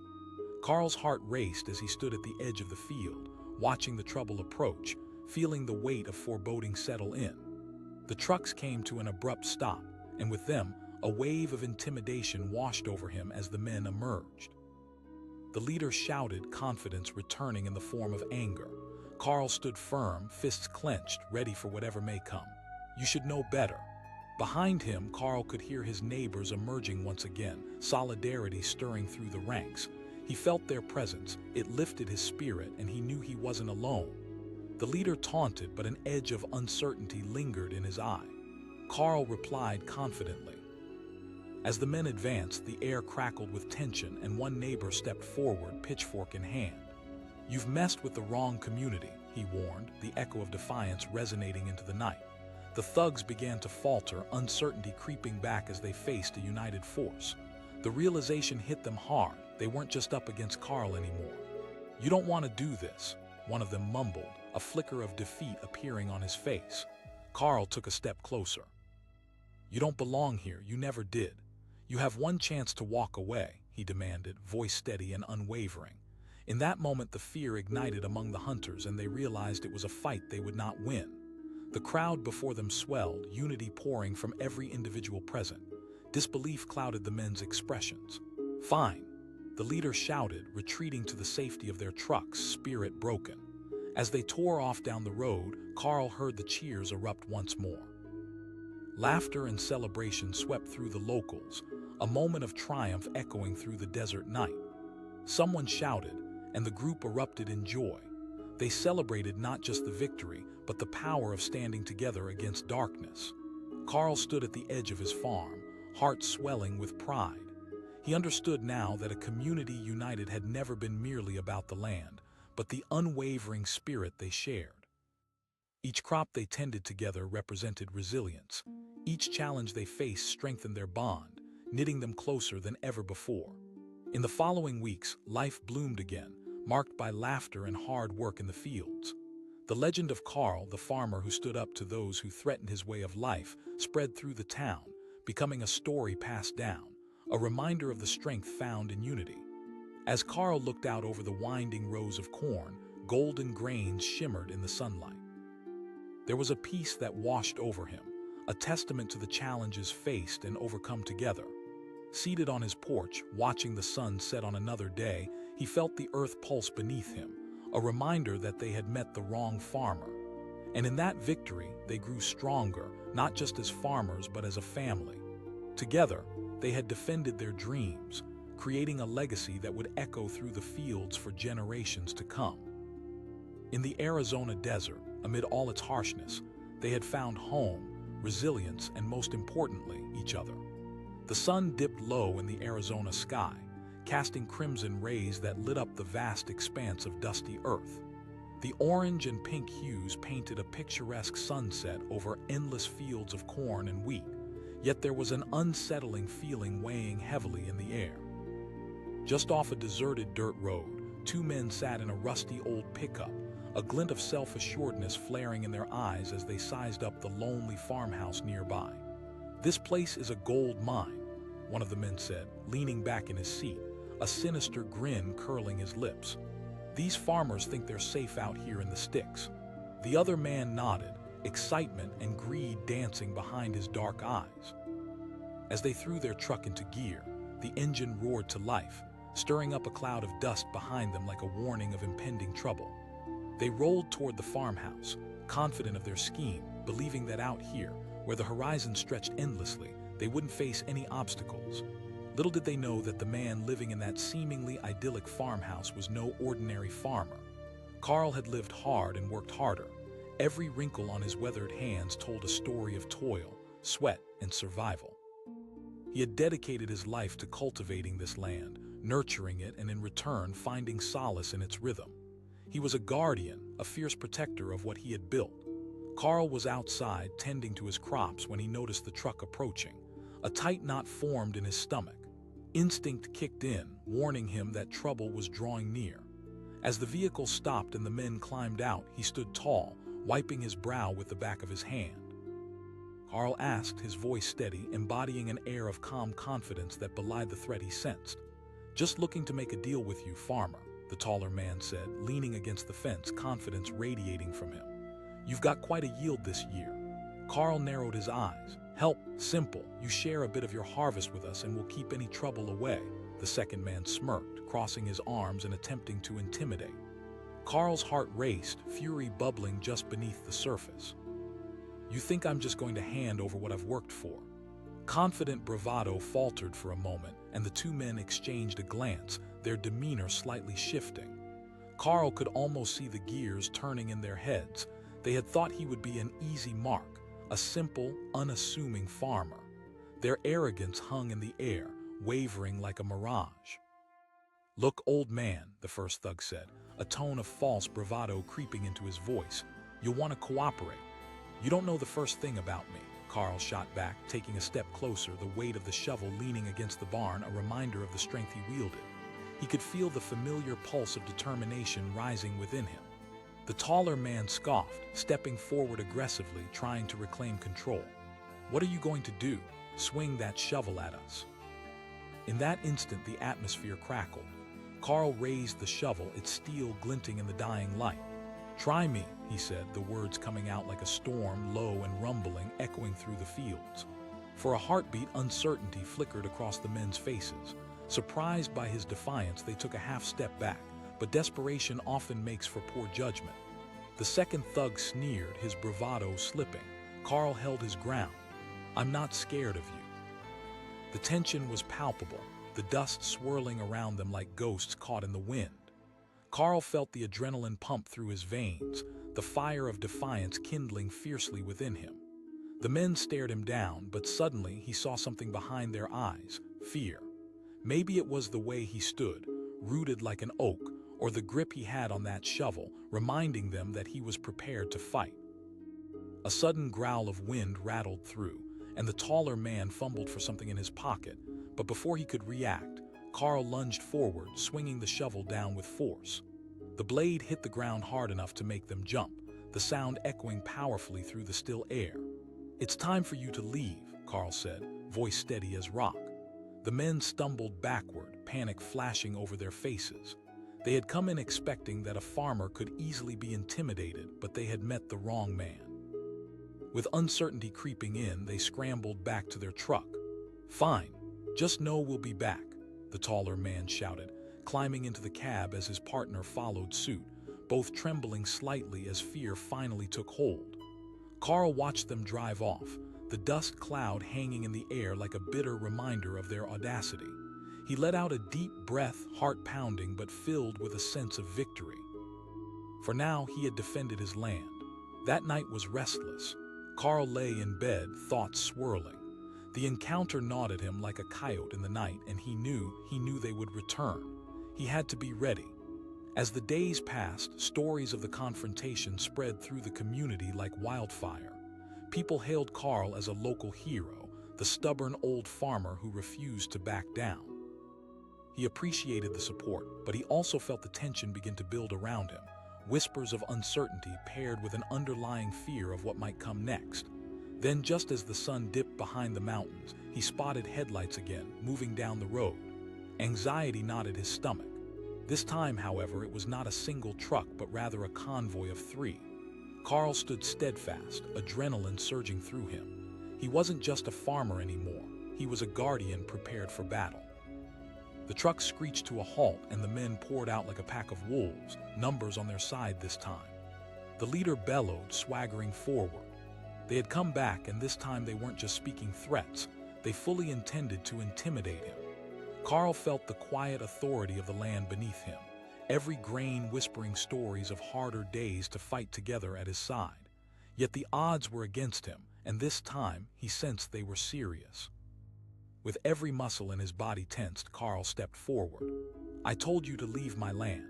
Carl's heart raced as he stood at the edge of the field, watching the trouble approach, feeling the weight of foreboding settle in. The trucks came to an abrupt stop, and with them, a wave of intimidation washed over him as the men emerged. The leader shouted, confidence returning in the form of anger. Carl stood firm, fists clenched, ready for whatever may come. "You should know better." Behind him, Carl could hear his neighbors emerging once again, solidarity stirring through the ranks. He felt their presence, it lifted his spirit, and he knew he wasn't alone. The leader taunted, but an edge of uncertainty lingered in his eye. Carl replied confidently. As the men advanced, the air crackled with tension, and one neighbor stepped forward, pitchfork in hand. "You've messed with the wrong community," he warned, the echo of defiance resonating into the night. The thugs began to falter, uncertainty creeping back as they faced a united force. The realization hit them hard. They weren't just up against Carl anymore. "You don't want to do this," one of them mumbled, a flicker of defeat appearing on his face. Carl took a step closer. "You don't belong here, you never did. You have one chance to walk away," he demanded, voice steady and unwavering. In that moment the fear ignited among the hunters and they realized it was a fight they would not win. The crowd before them swelled, unity pouring from every individual present. Disbelief clouded the men's expressions. "Fine," the leader shouted, retreating to the safety of their trucks, spirit broken. As they tore off down the road, Carl heard the cheers erupt once more. Laughter and celebration swept through the locals, a moment of triumph echoing through the desert night. Someone shouted, and the group erupted in joy. They celebrated not just the victory, but the power of standing together against darkness. Carl stood at the edge of his farm, heart swelling with pride. He understood now that a community united had never been merely about the land, but the unwavering spirit they shared. Each crop they tended together represented resilience. Each challenge they faced strengthened their bond, knitting them closer than ever before. In the following weeks, life bloomed again, marked by laughter and hard work in the fields. The legend of Carl, the farmer who stood up to those who threatened his way of life, spread through the town, becoming a story passed down, a reminder of the strength found in unity. As Carl looked out over the winding rows of corn, golden grains shimmered in the sunlight. There was a peace that washed over him, a testament to the challenges faced and overcome together. Seated on his porch, watching the sun set on another day, he felt the earth pulse beneath him, a reminder that they had met the wrong farmer. And in that victory, they grew stronger, not just as farmers, but as a family. Together, they had defended their dreams, creating a legacy that would echo through the fields for generations to come. In the Arizona desert, amid all its harshness, they had found home, resilience, and most importantly, each other. The sun dipped low in the Arizona sky, casting crimson rays that lit up the vast expanse of dusty earth. The orange and pink hues painted a picturesque sunset over endless fields of corn and wheat, yet there was an unsettling feeling weighing heavily in the air. Just off a deserted dirt road, two men sat in a rusty old pickup, a glint of self-assuredness flaring in their eyes as they sized up the lonely farmhouse nearby. "This place is a gold mine," one of the men said, leaning back in his seat, a sinister grin curling his lips. "These farmers think they're safe out here in the sticks." The other man nodded, excitement and greed dancing behind his dark eyes. As they threw their truck into gear, the engine roared to life, stirring up a cloud of dust behind them like a warning of impending trouble. They rolled toward the farmhouse, confident of their scheme, believing that out here, where the horizon stretched endlessly, they wouldn't face any obstacles. Little did they know that the man living in that seemingly idyllic farmhouse was no ordinary farmer. Carl had lived hard and worked harder. Every wrinkle on his weathered hands told a story of toil, sweat, and survival. He had dedicated his life to cultivating this land, nurturing it, and in return finding solace in its rhythm. He was a guardian, a fierce protector of what he had built. Carl was outside tending to his crops when he noticed the truck approaching. A tight knot formed in his stomach. Instinct kicked in, warning him that trouble was drawing near. As the vehicle stopped and the men climbed out, he stood tall, wiping his brow with the back of his hand. Carl asked, his voice steady, embodying an air of calm confidence that belied the threat he sensed. "Just looking to make a deal with you, farmer," the taller man said, leaning against the fence, confidence radiating from him. "You've got quite a yield this year." Carl narrowed his eyes. "Help, simple. You share a bit of your harvest with us and we'll keep any trouble away." The second man smirked, crossing his arms and attempting to intimidate. Carl's heart raced, fury bubbling just beneath the surface. "You think I'm just going to hand over what I've worked for?" Confident bravado faltered for a moment, and the two men exchanged a glance, their demeanor slightly shifting. Carl could almost see the gears turning in their heads. They had thought he would be an easy mark, a simple, unassuming farmer. Their arrogance hung in the air, wavering like a mirage. "Look, old man," the first thug said, a tone of false bravado creeping into his voice. "You'll want to cooperate." "You don't know the first thing about me," Carl shot back, taking a step closer, the weight of the shovel leaning against the barn, a reminder of the strength he wielded. He could feel the familiar pulse of determination rising within him. The taller man scoffed, stepping forward aggressively, trying to reclaim control. "What are you going to do? Swing that shovel at us?" In that instant, the atmosphere crackled. Carl raised the shovel, its steel glinting in the dying light. "Try me," he said, the words coming out like a storm, low and rumbling, echoing through the fields. For a heartbeat, uncertainty flickered across the men's faces. Surprised by his defiance, they took a half step back, but desperation often makes for poor judgment. The second thug sneered, his bravado slipping. Carl held his ground. "I'm not scared of you." The tension was palpable, the dust swirling around them like ghosts caught in the wind. Carl felt the adrenaline pump through his veins, the fire of defiance kindling fiercely within him. The men stared him down, but suddenly he saw something behind their eyes: fear. Maybe it was the way he stood, rooted like an oak, or the grip he had on that shovel, reminding them that he was prepared to fight. A sudden growl of wind rattled through, and the taller man fumbled for something in his pocket, but before he could react, Carl lunged forward, swinging the shovel down with force. The blade hit the ground hard enough to make them jump, the sound echoing powerfully through the still air. "It's time for you to leave," Carl said, voice steady as rock. The men stumbled backward, panic flashing over their faces. They had come in expecting that a farmer could easily be intimidated, but they had met the wrong man. With uncertainty creeping in, they scrambled back to their truck. "Fine, just know we'll be back," the taller man shouted, climbing into the cab as his partner followed suit, both trembling slightly as fear finally took hold. Carl watched them drive off, the dust cloud hanging in the air like a bitter reminder of their audacity. He let out a deep breath, heart pounding but filled with a sense of victory. For now, he had defended his land. That night was restless. Carl lay in bed, thoughts swirling. The encounter gnawed at him like a coyote in the night, and he knew they would return. He had to be ready. As the days passed, stories of the confrontation spread through the community like wildfire. People hailed Carl as a local hero, the stubborn old farmer who refused to back down. He appreciated the support, but he also felt the tension begin to build around him, whispers of uncertainty paired with an underlying fear of what might come next. Then, just as the sun dipped behind the mountains, he spotted headlights again, moving down the road. Anxiety knotted his stomach. This time, however, it was not a single truck, but rather a convoy of 3. Carl stood steadfast, adrenaline surging through him. He wasn't just a farmer anymore. He was a guardian prepared for battle. The truck screeched to a halt, and the men poured out like a pack of wolves, numbers on their side this time. The leader bellowed, swaggering forward. They had come back, and this time they weren't just speaking threats. They fully intended to intimidate him. Carl felt the quiet authority of the land beneath him, every grain whispering stories of harder days to fight together at his side. Yet the odds were against him, and this time he sensed they were serious. With every muscle in his body tensed, Carl stepped forward. "I told you to leave my land."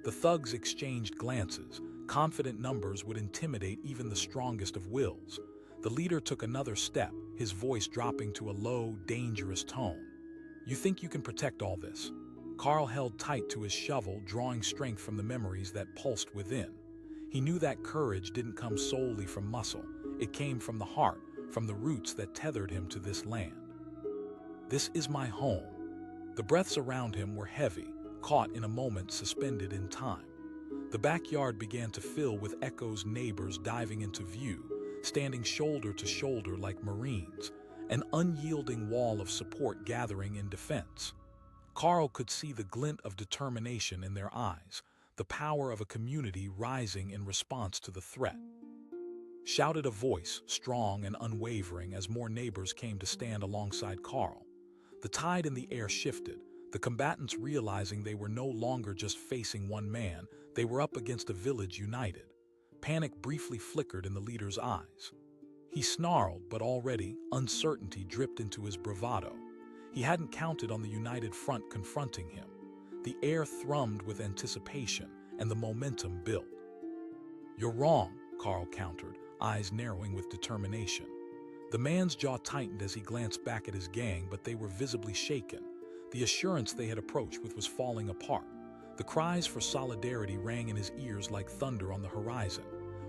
The thugs exchanged glances. Confident numbers would intimidate even the strongest of wills. The leader took another step, his voice dropping to a low, dangerous tone. "You think you can protect all this?" Carl held tight to his shovel, drawing strength from the memories that pulsed within. He knew that courage didn't come solely from muscle. It came from the heart, from the roots that tethered him to this land. "This is my home." The breaths around him were heavy, caught in a moment, suspended in time. The backyard began to fill with echoes, neighbors diving into view, standing shoulder to shoulder like Marines, an unyielding wall of support gathering in defense. Carl could see the glint of determination in their eyes, the power of a community rising in response to the threat. Shouted a voice, strong and unwavering, as more neighbors came to stand alongside Carl. The tide in the air shifted, the combatants realizing they were no longer just facing one man, they were up against a village united. Panic briefly flickered in the leader's eyes. He snarled, but already uncertainty dripped into his bravado. He hadn't counted on the united front confronting him. The air thrummed with anticipation, and the momentum built. "You're wrong," Carl countered, eyes narrowing with determination. The man's jaw tightened as he glanced back at his gang, but they were visibly shaken. the assurance they had approached with was falling apart. The cries for solidarity rang in his ears like thunder on the horizon.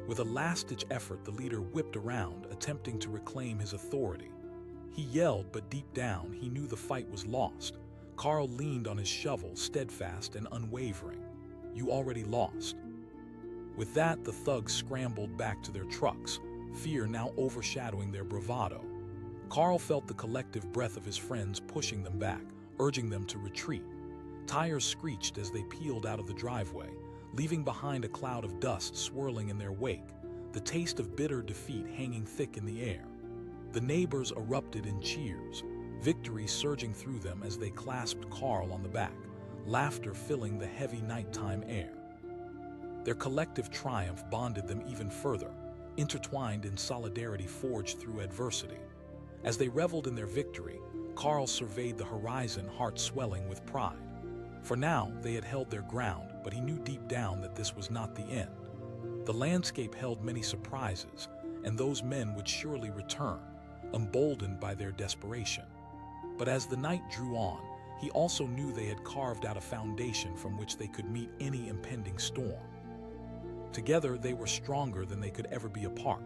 With a last-ditch effort, the leader whipped around, attempting to reclaim his authority. He yelled, but deep down, he knew the fight was lost. Carl leaned on his shovel, steadfast and unwavering. "You already lost." With that, the thugs scrambled back to their trucks, fear now overshadowing their bravado. Carl felt the collective breath of his friends pushing them back, urging them to retreat. Tires screeched as they peeled out of the driveway, leaving behind a cloud of dust swirling in their wake, the taste of bitter defeat hanging thick in the air. The neighbors erupted in cheers, victory surging through them as they clasped Carl on the back, laughter filling the heavy nighttime air. Their collective triumph bonded them even further, intertwined in solidarity forged through adversity. As they reveled in their victory, Carl surveyed the horizon, heart swelling with pride. For now, they had held their ground, but he knew deep down that this was not the end. The landscape held many surprises, and those men would surely return, emboldened by their desperation. But as the night drew on, he also knew they had carved out a foundation from which they could meet any impending storm. Together, they were stronger than they could ever be apart.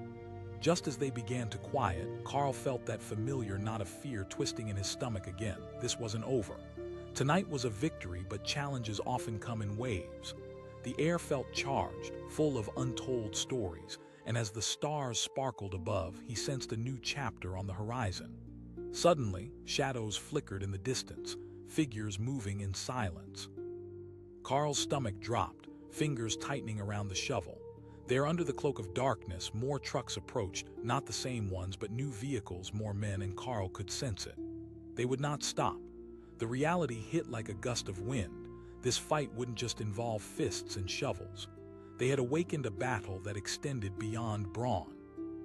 Just as they began to quiet, Carl felt that familiar knot of fear twisting in his stomach again. This wasn't over. Tonight was a victory, but challenges often come in waves. The air felt charged, full of untold stories, and as the stars sparkled above, he sensed a new chapter on the horizon. Suddenly, shadows flickered in the distance, figures moving in silence. Carl's stomach dropped, fingers tightening around the shovel. There, under the cloak of darkness, more trucks approached, not the same ones, but new vehicles, more men, and Carl could sense it. They would not stop. The reality hit like a gust of wind. This fight wouldn't just involve fists and shovels. They had awakened a battle that extended beyond brawn.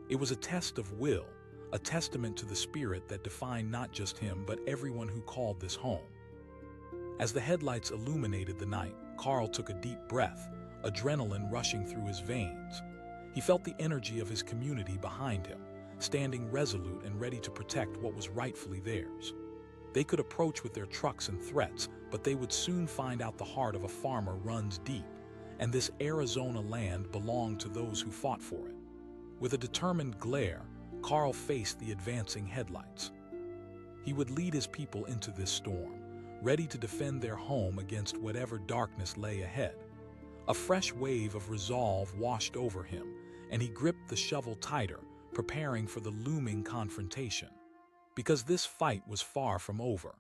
It was a test of will, a testament to the spirit that defined not just him, but everyone who called this home. As the headlights illuminated the night, Carl took a deep breath, adrenaline rushing through his veins. He felt the energy of his community behind him, standing resolute and ready to protect what was rightfully theirs. They could approach with their trucks and threats, but they would soon find out the heart of a farmer runs deep, and this Arizona land belonged to those who fought for it. With a determined glare, Carl faced the advancing headlights. He would lead his people into this storm, ready to defend their home against whatever darkness lay ahead. A fresh wave of resolve washed over him, and he gripped the shovel tighter, preparing for the looming confrontation. Because this fight was far from over.